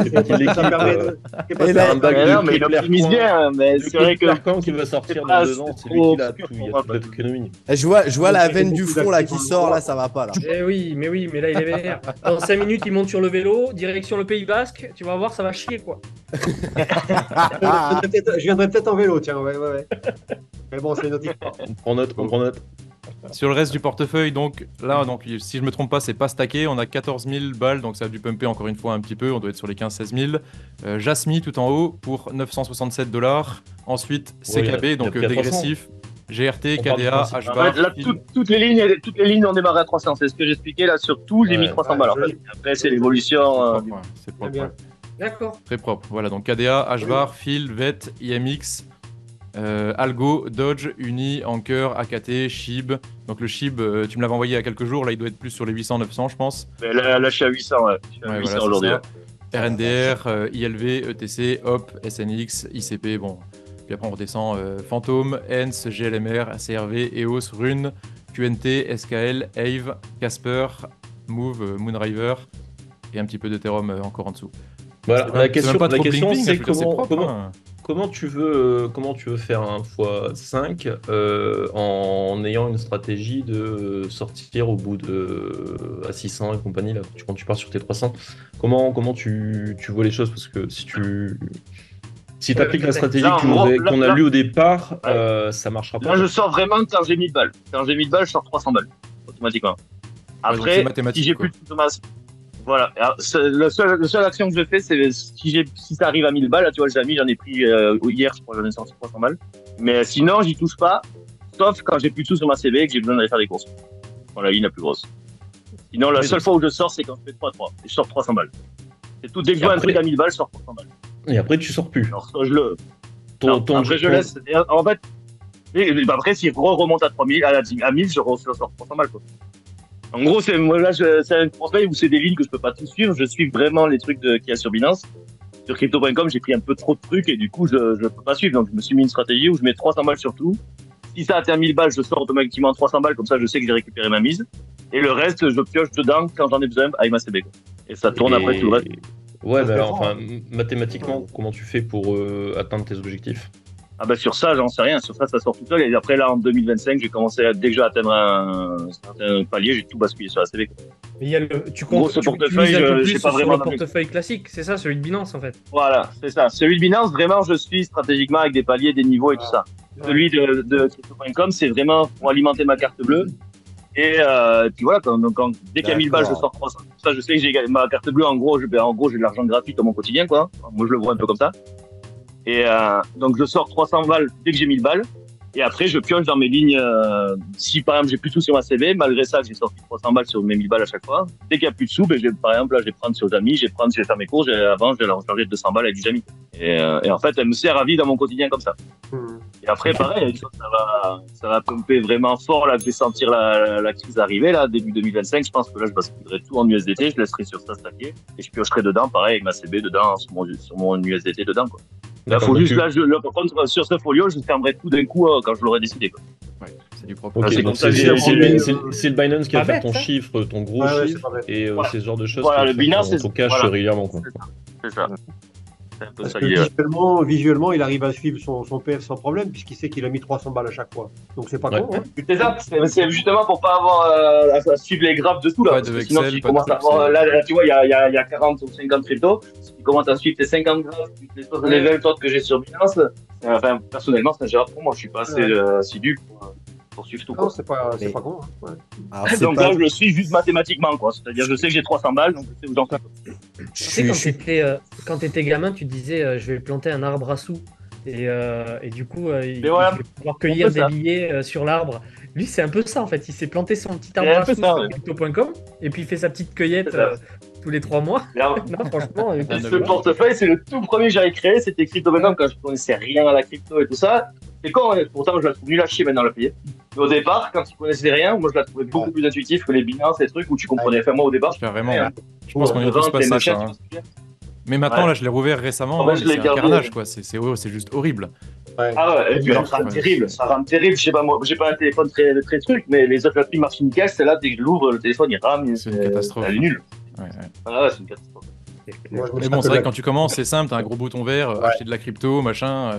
C'est pas qu'il Ça l'équipe. permet de- c'est pas Et ça. là- un bac Mais de non, mais il Kepler optimise Coin. bien, mais c'est vrai que. Quand qui va sortir c'est dans pas- 2 ans, c'est c'est lui qui l'a trop tout. Il y a obscur, toute notre économie. Je vois la Il y a veine du beaucoup front là qui d'actifs sort, en là, ça va pas là. Eh oui, mais là il est vénère. Dans 5 minutes, il monte sur le vélo, direction le Pays Basque. Tu vas voir, ça va chier quoi. Je viendrai peut-être en vélo, tiens, ouais. Mais bon, c'est une autre histoire. On prend note. Sur le reste du portefeuille, donc là, si je me trompe pas, c'est pas stacké. On a 14 000 balles, donc ça a dû pumper encore une fois un petit peu. On doit être sur les 15-16 000. Jasmy tout en haut pour 967 $. Ensuite, CKB, il y a donc plus à 300. dégressif. GRT, On parle du KDA, principe. HBAR. Là, toutes les lignes ont démarré à 300. C'est ce que j'expliquais là sur tout. J'ai mis 300 balles en fait. Après, c'est l'évolution. C'est Très propre, bien. ouais. D'accord. Très propre. Voilà, donc KDA, HBAR, Phil, VET, IMX, Algo, Dodge, Uni, Anker, AKT, SHIB. Donc le SHIB, tu me l'avais envoyé il y a quelques jours. Là, il doit être plus sur les 800-900, je pense. Mais là, je suis à 800. Ouais. Je suis à Ouais, 800 voilà, c'est aujourd'hui. ça. RNDR, ILV, ETC, HOP, SNX, ICP, bon. Puis après on redescend Phantom, ENS, GLMR, CRV, EOS, Rune, QNT, SKL, Ave, Casper, Move, Moonriver et un petit peu d'Ethereum encore en dessous. Voilà, la question, pas trop c'est bling-bling, je veux dire, c'est propre, hein. comment tu veux faire un x5 en ayant une stratégie de sortir au bout de à 600 et compagnie là, quand tu pars sur tes 300. Comment tu vois les choses, parce que si tu appliques la stratégie Là, qu'on a là, lue au départ, ça marchera pas. Là, je sors vraiment quand j'ai 1000 balles. Quand j'ai 1000 balles, je sors 300 balles automatiquement. Ouais, donc Après, c'est mathématique, si j'ai quoi. plus de masse. Voilà. Alors, la seule action que je fais, c'est si ça arrive à 1000 balles, là, tu vois, j'en ai pris hier, je crois, j'en ai sorti 300 balles. Mais sinon, j'y touche pas, sauf quand j'ai plus de sous sur ma CV et que j'ai besoin d'aller faire des courses. Voilà, la ligne la plus grosse. Sinon, la seule fois où je sors, c'est quand je fais 3-3. Et je sors 300 balles. C'est tout. Dès que je vois un truc à 1000 balles, je sors 300 balles. Et après, tu sors plus. Alors, ça, après, je laisse. En fait, après, s'il remonte à 3000, à 1000, je sors 300 balles, quoi. En gros, c'est un conseil où c'est des lignes que je peux pas tout suivre. Je suis vraiment les trucs qu'il y a sur Binance. Sur Crypto.com, j'ai pris un peu trop de trucs et du coup, je peux pas suivre. Donc, je me suis mis une stratégie où je mets 300 balles sur tout. Si ça atteint 1000 balles, je sors automatiquement 300 balles. Comme ça, je sais que j'ai récupéré ma mise. Et le reste, je pioche dedans quand j'en ai besoin avec ma CB, quoi. Et ça tourne après tout le reste. Ouais, Ça mais se alors, défend. enfin, mathématiquement, comment tu fais pour atteindre tes objectifs? Ah bah sur ça, j'en sais rien. Sur ça sort tout seul. Et après, là, en 2025, j'ai commencé dès que j'ai atteint un certain palier, j'ai tout basculé sur la CB. Mais il y a tu Gros, comptes ce tu portefeuille, mises un peu je plus sais pas sur vraiment le non plus. portefeuille classique, c'est ça, celui de Binance en fait. Voilà, c'est ça. Celui de Binance, vraiment, je suis stratégiquement avec des paliers, des niveaux et tout ça. Celui de Crypto.com, c'est vraiment pour alimenter ma carte bleue. Et puis voilà, dès qu'il y a 1000 balles, je sors 300. Ça, je sais que j'ai ma carte bleue, en gros, j'ai de l'argent gratuit dans mon quotidien, quoi. Moi, je le vois un peu comme ça. Et donc, je sors 300 balles dès que j'ai 1000 balles. Et après, je pioche dans mes lignes. Si, par exemple, j'ai plus de sous sur ma CV, malgré ça, j'ai sorti 300 balles sur mes 1000 balles à chaque fois. Dès qu'il n'y a plus de sous, par exemple, là, je vais prendre sur Jamy, je vais faire mes cours. Avant, je vais la recharger de 200 balles avec du Jamy. Et en fait, elle me sert à vie dans mon quotidien comme ça. Et après, pareil, une fois que ça va pumper vraiment fort, là, je vais sentir la crise arriver, là, début 2025. Je pense que là, je basculerai tout en USDT, je laisserai sur ça stacker, et je piocherai dedans, pareil, avec ma CB dedans, sur mon USDT dedans, quoi. Là, D'accord, faut donc juste, là, par contre, sur ce folio, je fermerai tout d'un coup quand je l'aurai décidé, quoi. Ouais, c'est du propre. Ok, c'est donc comme ça que c'est le Binance qui va Pas faire bête, ton ça. chiffre, ton gros Ouais, c'est chiffre, pas bête. et Voilà. c'est ce genre de choses Voilà, qui le va faire Binance, ton c'est cash voilà. régulièrement, quoi. C'est ça. C'est un peu Parce ça que l'idée, ouais. visuellement, il arrive à suivre son PF sans problème, puisqu'il sait qu'il a mis 300 balles à chaque fois. Donc c'est pas Ouais. con, hein. C'est ça, c'est justement pour pas avoir à suivre les graphes de tout, là. Pas Parce de que sinon, Excel, tu pas de commences à trucs, avoir, c'est- là, tu vois, il y a 40 ou 50 cryptos. Si tu commences à suivre tes 50 graphes, les 20 autres que j'ai sur Binance, enfin, personnellement, c'est gérable pour moi. Je suis pas assez assidu pour suivre tout, Non, quoi. c'est pas con. Hein. Ouais. Alors, c'est Donc pas... là, je le suis juste mathématiquement, quoi. C'est-à-dire, je sais que j'ai 300 balles, donc je sais où j'en fais. Tu sais, quand t'étais gamin, tu disais je vais planter un arbre à sous. Et du coup, il voilà, va pouvoir cueillir on peut des ça. billets sur l'arbre. Lui, c'est un peu ça en fait. Il s'est planté son petit C'est arbre un à peu sous ça, sur ouais. crypto.com et puis il fait sa petite cueillette C'est ça. tous les 3 mois. Mais alors, Non, franchement, et ce portefeuille, c'est le tout premier que j'avais créé, c'était Crypto.com quand je connaissais rien à la crypto et tout ça. C'est con, hein, pourtant je la trouve nulle à chier maintenant la payer. Mais au départ, quand tu connaissais rien, moi je la trouvais beaucoup plus intuitive que les Binance, les trucs où tu comprenais. Enfin, moi au départ, Carrément. Ouais, Ouais. Je pense qu'on y a tous vente, les passé machins, ça. tu Hein. vois ce que je veux dire. Mais maintenant, Ouais. là, je l'ai rouvert récemment. Ouais, hein, je mais l'ai c'est un gardé. carnage, quoi. C'est juste horrible. Ouais. Ah ouais, et puis alors, ça rame terrible, Je sais pas, moi, j'ai pas un téléphone très truc, mais les autres applis marchent nickel, celle-là, dès que je l'ouvre, le téléphone il rame, C'est une catastrophe. Elle est nulle. Ouais, ouais. Ah ouais, c'est une catastrophe. Moi, je me Mais sers bon, que c'est vrai de que quand tu commences, c'est simple, t'as un gros bouton vert, Ouais. acheter de la crypto, machin.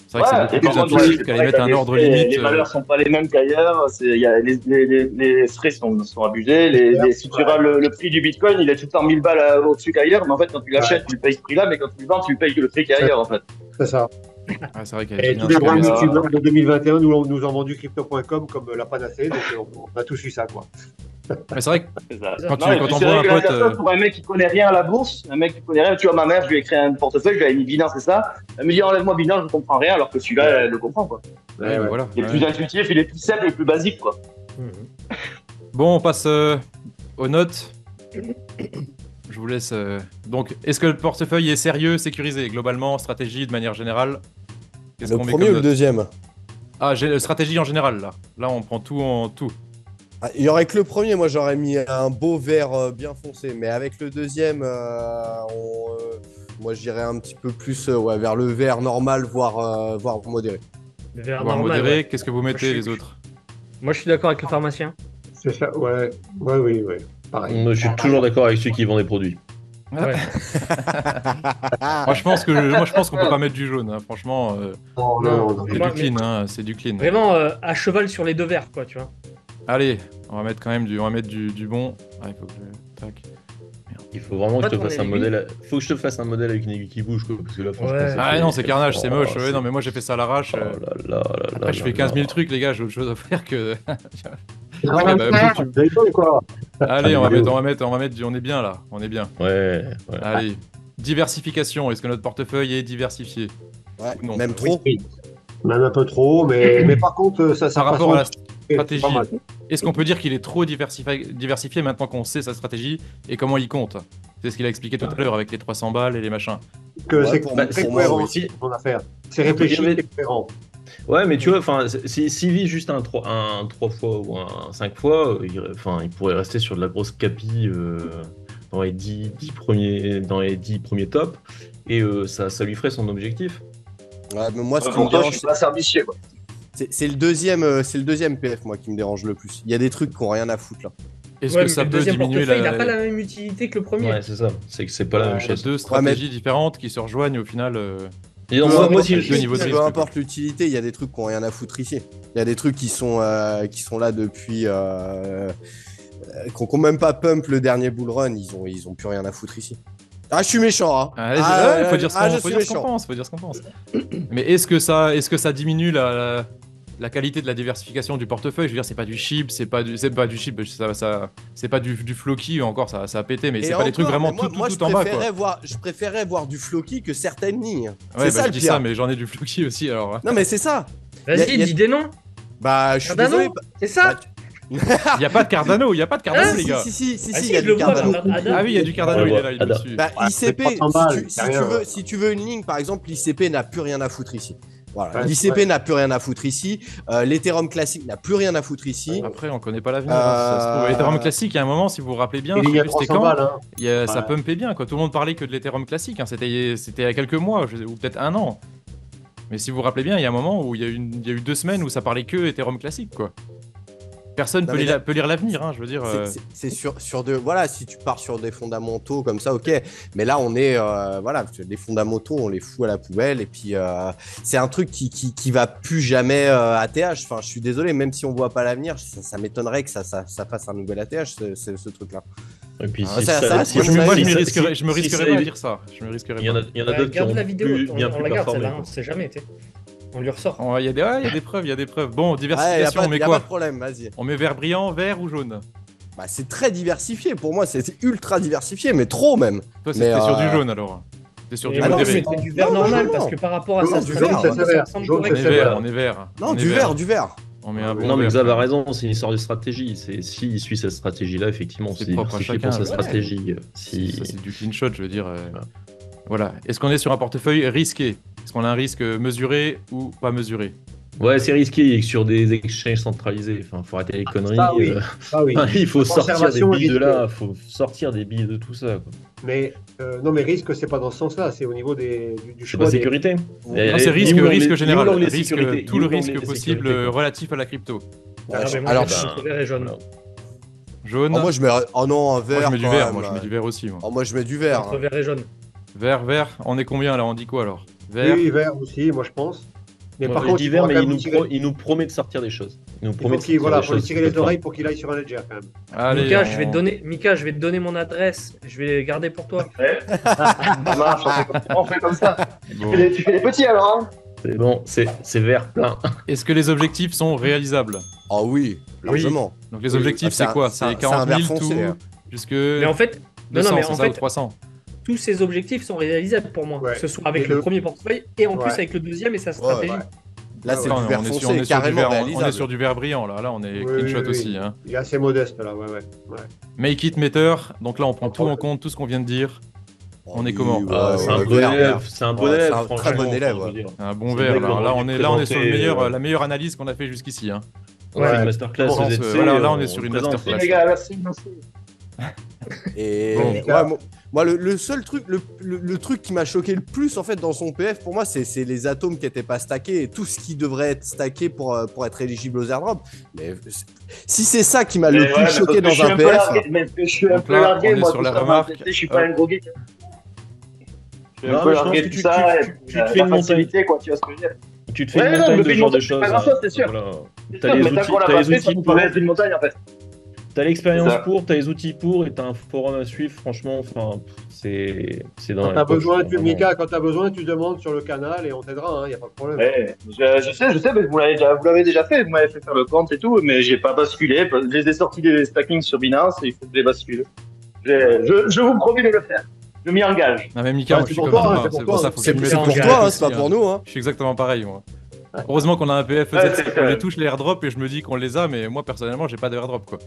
C'est vrai Ouais, que c'est et beaucoup plus par contre, intuitif ouais, qu'aller c'est mettre vrai un que ordre les frais, limite. Les valeurs sont pas les mêmes qu'ailleurs, les frais sont abusés, si tu regardes le prix du bitcoin, il est tout le temps 1000 balles au-dessus qu'ailleurs, mais en fait, quand tu l'achètes, tu le payes ce prix-là, mais quand tu le vends, tu le payes le prix qu'il y a ailleurs, en fait. C'est ça. Ah, c'est vrai qu'elle Et est tous les grands bien. youtubeurs de 2021 nous ont vendu crypto.com comme la panacée, donc on a tous eu ça, quoi. Mais c'est vrai que C'est ça. Quand tu- Non, et quand puis on c'est voit vrai un que pote, l'interface, pour un mec qui connaît rien à la bourse, un mec qui connaît rien, tu vois, ma mère, je lui ai créé un portefeuille, je lui ai mis Binance, c'est ça. Elle me dit enlève-moi Binance, je comprends rien, alors que celui-là, elle le comprend, quoi. ouais, mais voilà. Il est Ouais. plus intuitif, il est plus simple et plus basique, quoi. Bon, on passe aux notes. Je vous laisse. Donc, est-ce que le portefeuille est sérieux, sécurisé, globalement, stratégie de manière générale? Qu'est-ce Le qu'on met premier comme ou le note? deuxième? Ah, stratégie en général, là. Là, on prend tout en tout. Ah, il y aurait que le premier, moi j'aurais mis un beau vert bien foncé, mais avec le deuxième, moi je dirais un petit peu plus ouais, vers le vert normal, voire modéré. Le vert Voire normal, modéré, ouais. qu'est-ce que vous mettez, je- les autres? Moi, je suis d'accord avec le pharmacien. C'est ça, ouais. Oui. Pareil. Moi, je suis toujours d'accord avec ceux qui vendent des produits. Ouais. Moi, je pense qu'on peut pas mettre du jaune, hein. Franchement, Non. c'est Moi, du clean, hein. C'est du clean. Vraiment à cheval sur les deux verts, quoi, tu vois. Allez, on va mettre quand même du bon. Ah, il faut que tac. Il faut vraiment que je te Pas fasse tourner un l'aiguille. modèle. Faut que je te fasse un modèle avec une aiguille qui bouge, quoi, parce que là, franchement. Ouais. ça Ah fait- non, c'est carnage, c'est Oh, moche. Ouais, c'est- non, mais moi j'ai fait ça à l'arrache. Oh là là là Après, là je là fais 15 000 là. trucs, les gars, j'ai autre chose à faire que. Ah, bah, vous rigolez, quoi. Allez, on va mettre on est bien là, on est bien. Ouais. Allez, diversification, est-ce que notre portefeuille est diversifié? Ouais, Non. même trop. Oui. Même un peu trop, mais par contre, ça Par rapport à la c'est stratégie, pas mal. est-ce qu'on peut dire qu'il est trop diversifié maintenant qu'on sait sa stratégie et comment il compte? C'est ce qu'il a expliqué tout à l'heure avec les 300 balles et les machins. Que Ouais, c'est pour très moi, cohérent oui. aussi, ton affaire. C'est réfléchi Il y avait- et cohérent. Ouais, mais tu vois, enfin, s'il vit juste un 3 fois ou un 5 fois, il pourrait rester sur de la grosse capi dans les 10 premiers tops, et ça lui ferait son objectif. Ouais, mais moi, ce qui me Pour toi, je dérange, suis pas servicier, quoi. c'est le deuxième PF, moi, qui me dérange le plus. Il y a des trucs qui ont rien à foutre là. Est-ce Ouais, que mais ça le peut deuxième diminuer portefeuille, la. il n'a pas la même utilité que le premier. Ouais, c'est ça. C'est que c'est pas la même Il y a chose. deux stratégies différentes qui se rejoignent au final. Et donc, Peu moi, importe si deux je- niveaux de peu risque, importe l'utilité, il y a des trucs qui ont rien à foutre ici. Il y a des trucs qui sont là depuis. Qui n'ont même pas pump le dernier bull run, ils ont plus rien à foutre ici. Ah, je suis méchant, hein. Allez, ouais, faut dire ce je qu'on suis méchant. pense, faut dire ce qu'on pense. Mais est-ce que ça diminue la qualité de la diversification du portefeuille? Je veux dire, c'est pas du chip, c'est pas du chip, c'est pas du flocky encore, ça a pété, mais Et c'est pas des trucs encore, vraiment mais moi, tout en bas, quoi. je préférais voir du flocky que certaines lignes. Ouais, c'est bah, ça je le dis pire. ça, mais j'en ai du flocky aussi, alors. Non, mais c'est ça. Y Vas-y, a- dis des noms. Bah, je suis Cardano, désolé. c'est ça. Il y a pas de Cardano, il y a pas de Cardano, Ah, les gars. Si, Ah il si, y a je du le vois, Cardano. Adam. Ah oui, il y a du Cardano, Ouais, il est là, il me Adam. suit. Bah, Ouais, ICP, c'est 300 balles, si c'est rien. tu veux une ligne, par exemple, l'ICP n'a plus rien à foutre ici. Voilà. Ouais, L'ICP ouais. n'a plus rien à foutre ici. L'Ethereum classique n'a plus rien à foutre ici. Après, on connaît pas l'avenir. hein, ça se trouve. Ethereum classique, il y a un moment, si vous vous rappelez bien, Il je y sais a plus c'était 300 quand, balles, hein. ça Ouais. pumpait bien, quoi. Tout le monde parlait que de l'Ethereum classique, hein. C'était il y a quelques mois, ou peut-être un an. Mais si vous vous rappelez bien, il y a un moment où il y a eu 2 semaines où ça parlait que Ethereum classique, quoi. Personne Non, peut, mais peut lire l'avenir, hein, je veux dire. C'est sur de. Voilà, si tu pars sur des fondamentaux comme ça, ok. Mais là, on est. Voilà, les fondamentaux, on les fout à la poubelle. Et puis, c'est un truc qui va plus jamais ATH. Enfin, je suis désolé, même si on voit pas l'avenir, ça m'étonnerait que ça fasse un nouvel ATH, ce truc-là. Et puis, Ah, ça, si- moi, si- Moi, si- je me si- risquerais si- pas à dire ça. Je me risquerais Il y en pas. a d'autres qui Regarde ont la vidéo, bien on plus la garde performé. celle-là, on sait jamais, tu sais. On lui ressort. Oh, il y a des preuves, il y a des preuves. Bon, Ouais, diversification, on met y a pas quoi? de problème, vas-y. On met vert brillant, vert ou jaune? Bah, c'est très diversifié. Pour moi, c'est ultra diversifié, mais trop même. Toi, Mais, t'es sur du jaune alors. T'es sur du Et Ah non, moi, modéré. c'était du vert Non, normal non, parce non. que par rapport à Non, sa du stratégie, jaune, c'est ça sévère. ressemble Jaune, correct. On est c'est vert, vert. on est vert. Non, On est du vert. vert. On met un bon Non, mais vert. Xav a raison, c'est une histoire de stratégie. S'il suit cette stratégie-là, effectivement, C'est c'est propre à diversifié chacun, pour sa ouais. stratégie. Ça, c'est du clean shot, je veux dire. Voilà. Est-ce qu'on est sur un portefeuille risqué? Est-ce qu'on a un risque mesuré ou pas mesuré? Ouais, c'est risqué sur des exchanges centralisés. Enfin, faut arrêter les conneries. Ça, oui. Ah oui. Il faut sortir des Conservation billes de risquée. là. Faut sortir des billes de tout ça. Quoi. Mais non, mais risque, c'est pas dans ce sens-là. C'est au niveau du C'est choix. pas des- sécurité. Non, Non, c'est Il est où risque l'onglet- général. il est où l'onglet Risque, sécurité tout le Il est où risque l'onglet possible sécurité, quoi. relatif à la crypto. Ah, mais moi, Alors, je suis bah, entre vert et jaune. voilà. Jaune. oh, moi, je mets. Oh non, un vert. Moi, je mets du quand vert. même. Moi, je mets du vert aussi. Moi. Oh, moi, je mets du vert. Entre vert et jaune. Vert, vert. On est combien là? On dit quoi alors? Vert. Oui, vert aussi, moi je pense. Mais Moi, par je contre, dis il vert, faudra mais quand même tirer- il nous promet de sortir des choses. Il nous il promet faut de qu'il sortir voilà, des faut lui choses. tirer les oreilles pour qu'il aille sur un ledger quand même. Allez, Mika, on- je vais te donner mon adresse. Je vais les garder pour toi. Ouais. Ça marche, on fait comme ça. Bon. Tu fais les petits alors, hein. C'est bon, c'est vert plein. Est-ce que les objectifs sont réalisables? Ah oui, largement. Donc les Oui, objectifs, c'est c'est quoi? c'est un C'est 40 vert 000 foncé, tout hein. jusque Mais en fait, 200, mais c'est en ça, ou fait, 300? tous ces objectifs sont réalisables pour moi, Ouais. que ce soit avec Et le le- premier portefeuille et en plus Ouais. avec le deuxième et sa stratégie. ouais. Là, c'est Non, du on vert est sur- foncé, on est sur du carrément vert- on est réalisable. sur du vert brillant, là on est Oui, clean shot oui, aussi. oui. Hein. Il est assez modeste là, ouais. Make it matter, donc là on prend On tout prend- en compte, tout ce qu'on vient de dire. Oh, On est oui, comment? ouais, C'est ouais, un bon vert, élève, vert. c'est un bon Ouais, élève, c'est un très franchement, bon élève, je veux ouais. dire. Un bon C'est vert, vrai que là l'on on lui est sur le présentait, meilleur, la meilleure analyse qu'on a fait jusqu'ici. Hein. On fait Ouais. une masterclass Je pense, EZC, voilà, là, on est sur une présente. masterclass. Les gars, merci. Et Bon. ouais, moi, le seul truc, le truc qui m'a choqué le plus en fait dans son PF pour moi, c'est les atomes qui n'étaient pas stackés et tout ce qui devrait être stacké pour être éligible aux airdrops. Mais si c'est ça qui m'a le plus choqué dans un PF, Mais je suis un Donc peu là, largué, on est moi, sur tout la ça, remarque. moi, je suis pas un gros geek. Je suis un Non, peu mais je pense largué que tout tu- ça, tu- et tu puis, te fais la une montagne. facilité, quoi, tu vois ce que je veux dire. Tu te fais Ouais, une non, montagne je me de fais ce une genre de montagne, c'est choses. pas grand-chose, c'est sûr. Voilà. C'est T'as sûr, les mais tant outils, qu'on l'a t'as pas les fait, ça outils nous pour, paraît être une montagne, en fait. t'as l'expérience C'est ça. pour, t'as les outils pour, et t'as un forum à suivre. Franchement, enfin, c'est dans Quand la t'as poche, besoin, vraiment. Mika, quand t'as besoin, tu demandes sur le canal et on t'aidera, il n'y a pas de problème. Ouais, je sais, mais vous l'avez déjà fait, vous m'avez fait faire le compte et tout, mais j'ai pas basculé. Je les ai sortis des stackings sur Binance et il faut que je les bascule. Je vous promets de le faire. Je m'y engage. Ah, même Mika, Ouais, moi je c'est suis pour comme toi, ça, c'est pour c'est toi. pour ça faut que c'est je m'y c'est mette pour en toi, garde hein, aussi, c'est pas pour nous. Hein. Je suis exactement pareil, moi. Heureusement qu'on a un PF Ouais, EZC, c'est on clair. les touche les airdrops et je me dis qu'on les a, mais moi personnellement j'ai pas de airdrop quoi.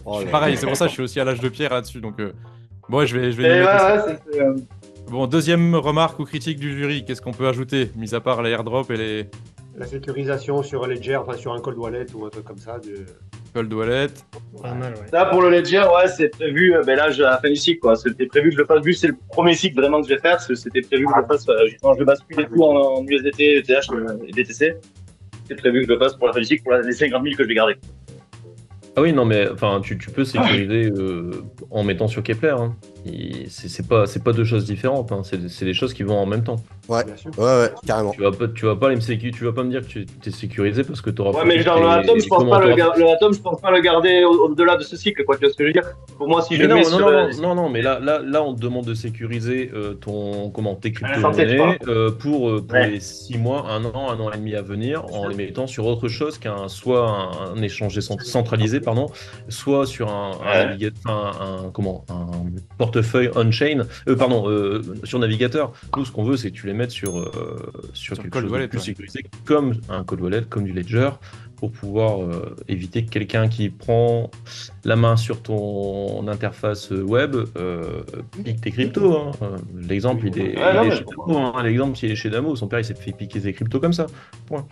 Oh Je suis là pareil, là. c'est pour ça que je suis aussi à l'âge de pierre là-dessus, donc bon, ouais, je vais Et y mettre aussi. c'est. Bon, deuxième remarque ou critique du jury, qu'est-ce qu'on peut ajouter, mis à part les airdrops et les La sécurisation sur Ledger, enfin sur un cold wallet ou un truc comme ça. cold wallet? Pas mal, ouais. Ça, pour le Ledger, ouais, c'est prévu, ben là, à la fin du cycle, quoi. C'était prévu que je le fasse, vu que c'est le premier cycle vraiment que je vais faire, c'était prévu que je le fasse, quand je vais basculer tout en USDT, ETH et BTC. C'est prévu que je le fasse pour la fin du cycle, pour les 50 000 que je vais garder. Ah oui, non, mais enfin, tu peux sécuriser en mettant sur Kepler. Hein. C'est pas deux choses différentes. Hein. C'est des choses qui vont en même temps. Ouais, Bien sûr. ouais, carrément. Tu vas pas tu vas pas me dire que tu es sécurisé parce que tu auras Ouais, mais genre, le Atom, je pense pas je pense pas le garder au-delà de ce cycle, quoi. Tu vois ce que je veux dire? Pour moi, si je Mais le non, mets non, sur. non, non, mais là, on te demande de sécuriser tes santé, crypto-monnaies pour Ouais. les 6 mois, un an et demi à venir, en les mettant sur autre chose soit un échange centralisé, pardon, soit sur un portefeuille on-chain, sur navigateur. Nous, ce qu'on veut, c'est que tu les mettes sur quelque cold chose wallet, de plus ouais. sécurisé, comme un cold wallet, comme du Ledger, pour pouvoir éviter que quelqu'un qui prend la main sur ton interface web pique tes cryptos. Hein. L'exemple, il est chez Damo. Hein. L'exemple, il est chez Damo. Son père, il s'est fait piquer ses cryptos comme ça. Point.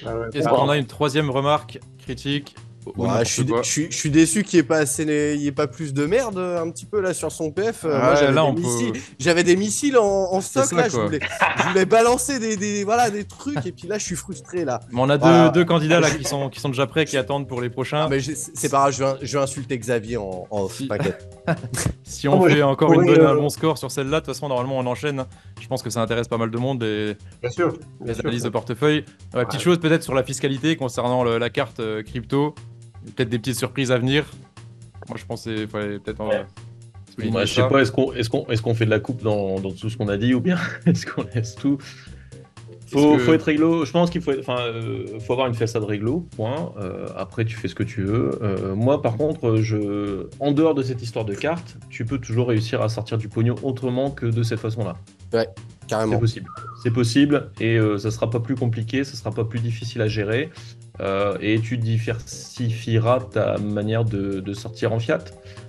Ah ouais, Est-ce qu'on a une troisième remarque critique ou Ouais, n'importe quoi? je suis déçu qu'il n'y ait pas plus de merde un petit peu là sur son PF. Moi, Ouais, j'avais là, des on peut- missiles, j'avais des missiles en stock ça, là. quoi. Je voulais balancer des trucs et puis là je suis frustré là. Mais on a Voilà. deux candidats là qui sont déjà prêts, qui attendent pour les prochains. Ah, mais c'est pas grave, je vais insulter Xavier en off, Si. t'inquiète. Si on moi, fait je encore pourrais, un bon score sur celle-là, de toute façon, normalement, on enchaîne. Je pense que ça intéresse pas mal de monde, Bien sûr. les analyses de portefeuille. Petite chose peut-être sur la fiscalité concernant la carte crypto. Peut-être des petites surprises à venir. Moi, je pense qu'il fallait peut-être souligner Moi, je sais ça. pas, est-ce qu'on fait de la coupe dans tout ce qu'on a dit ou bien est-ce qu'on laisse tout? Faut être réglo. Je pense qu'il faut avoir une façade réglo. Point. Après, tu fais ce que tu veux. Moi, par contre, en dehors de cette histoire de carte, tu peux toujours réussir à sortir du pognon autrement que de cette façon-là. C'est Carrément. possible. C'est possible et ça sera pas plus compliqué, ça sera pas plus difficile à gérer. Et tu diversifieras ta manière de sortir en fiat,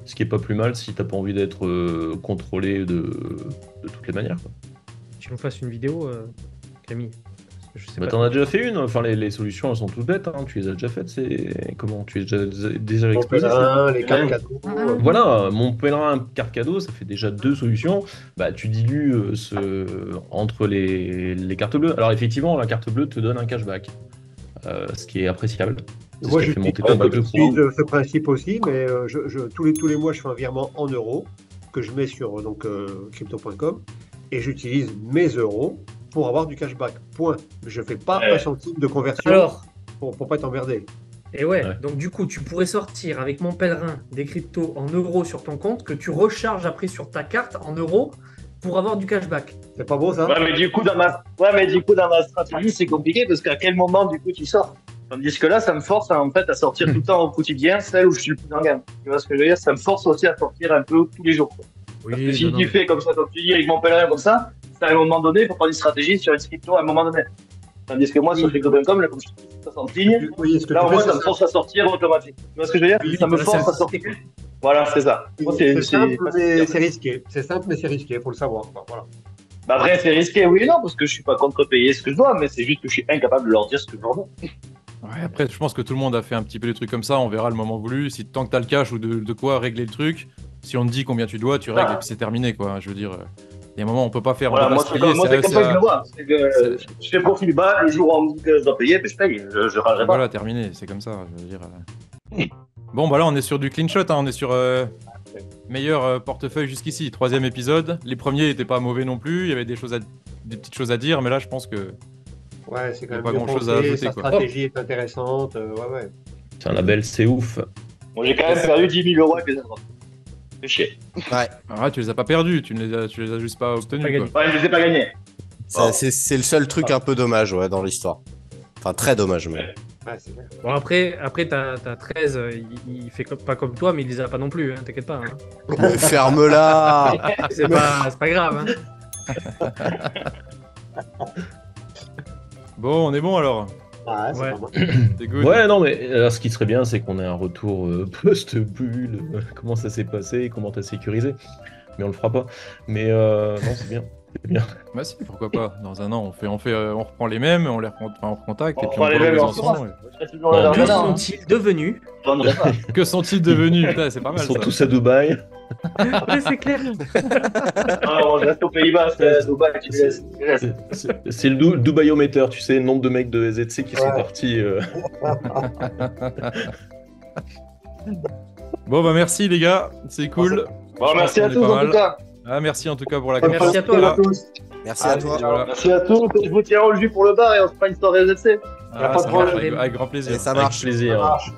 ce qui est pas plus mal si t'as pas envie d'être contrôlé de toutes les manières. Quoi. Tu nous fasses une vidéo, Camille. Parce que je sais Bah, pas. t'en as déjà fait une, enfin les solutions elles sont toutes bêtes, hein. Tu les as déjà faites, c'est comment tu les as déjà Mon exposées. pèlerin, les cartes cadeaux. Voilà, mon pèlerin carte cadeau, ça fait déjà 2 solutions. Bah, tu dilues entre les cartes bleues. Alors effectivement, la carte bleue te donne un cashback, ce qui est appréciable. C'est Moi, ce qui fait monter ta j'utilise balle de pro. ce principe aussi, mais tous les mois, je fais un virement en euros que je mets sur crypto.com et j'utilise mes euros pour avoir du cashback. Point. Je ne fais pas un centime de conversion Alors, pour pas être emmerdé. et ouais, Ouais. donc du coup, tu pourrais sortir avec mon pèlerin des cryptos en euros sur ton compte que tu recharges après sur ta carte en euros. pour avoir du cashback. C'est pas beau ça? Ouais, mais du coup, dans ma stratégie, c'est compliqué parce qu'à quel moment, du coup, tu sors? Tandis que là, ça me force en fait à sortir tout le temps au quotidien, celle où je suis le plus en gamme. Tu vois ce que je veux dire? Ça me force aussi à sortir un peu tous les jours. Quoi. Parce que si tu fais comme ça, comme tu dis, avec mon pèlerin comme ça, à un moment donné, il faut prendre une stratégie sur une crypto à un moment donné. Tandis que moi, sur crypto.com, là, comme je te dis, 60 lignes, là, au moins, ça me force à sortir automatiquement. Tu vois ce que je veux dire? Ça me force à sortir. Voilà, c'est ça. C'est simple, mais c'est risqué. C'est simple, mais c'est risqué, faut le savoir. Voilà. Bah après, c'est risqué, oui et non, parce que je suis pas contre-payé ce que je dois, mais c'est juste que je suis incapable de leur dire ce que je leur dois. Ouais, après, je pense que tout le monde a fait un petit peu des trucs comme ça, on verra le moment voulu. Si tant que t'as le cash ou de quoi régler le truc, si on te dit combien tu dois, tu règles et puis c'est terminé, quoi. Je veux dire, il y a un moment, on peut pas faire. Voilà, moi, c'est comme ça que je le vois. C'est que je fais profil bas, les jours où on me dit que je dois payer, ben je paye, je ragerai pas. Voilà, terminé, c'est comme ça, je veux dire. Bon, bah là, on est sur du clean shot, hein, on est sur meilleur portefeuille jusqu'ici. 3e épisode. Les premiers étaient pas mauvais non plus, il y avait des petites choses à dire, mais là, je pense que. Ouais, c'est quand même pas bien grand chose à pensé, ajouter, sa quoi. stratégie est intéressante. Ouais. C'est un label, c'est ouf. Bon, j'ai quand même perdu 10 000 € avec les autres. C'est chier. Ouais. Ah, tu les as pas perdus, tu les as juste pas obtenus, quoi. Ouais, je les ai pas gagnés. C'est le seul truc un peu dommage, ouais, dans l'histoire. Enfin, très dommage, mais. Ouais, c'est vrai. Bon, après t'as 13, il fait pas comme toi, mais il les a pas non plus, hein, t'inquiète pas. Hein. Mais ferme-la. C'est pas grave. Hein. Bon, on est bon alors. Ouais, c'est Ouais. pas mal. C'est good. Ouais, non, mais alors, ce qui serait bien, c'est qu'on ait un retour post-bulle. Comment ça s'est passé, comment t'as sécurisé. Mais on le fera pas. Mais non, c'est bien. C'est bien. Bah si, pourquoi pas. Dans un an, on reprend les mêmes, on les recontacte et On puis reprend on les voit où mêmes ils en en sont. France. Ouais. Je serai toujours là dans Que le jardin, hein. sont-ils devenus? Je vendrai pas. Que sont-ils devenus? Putain, c'est pas Ils mal sont ça. tous à Dubaï. Ouais, c'est clair. Ah, bon, je reste aux Pays-Bas, c'est Dubaï, tu me laisses. Tu me laisses. C'est le Dubaïomètre, tu sais, le nombre de mecs de SZC qui sont partis. Bon bah merci les gars, c'est cool. Bon, Je merci pense à qu'on est tous pas en mal. tout cas. Ah merci en tout cas pour la Merci confiance. à toi. Merci à tous. Merci à toi. Voilà. Merci à tous. Je vous tiens au jus pour le bar et on se fera une soirée ZC. Ah, pas ça de marche problème. avec grand plaisir. Et ça Avec marche. plaisir. Ça marche.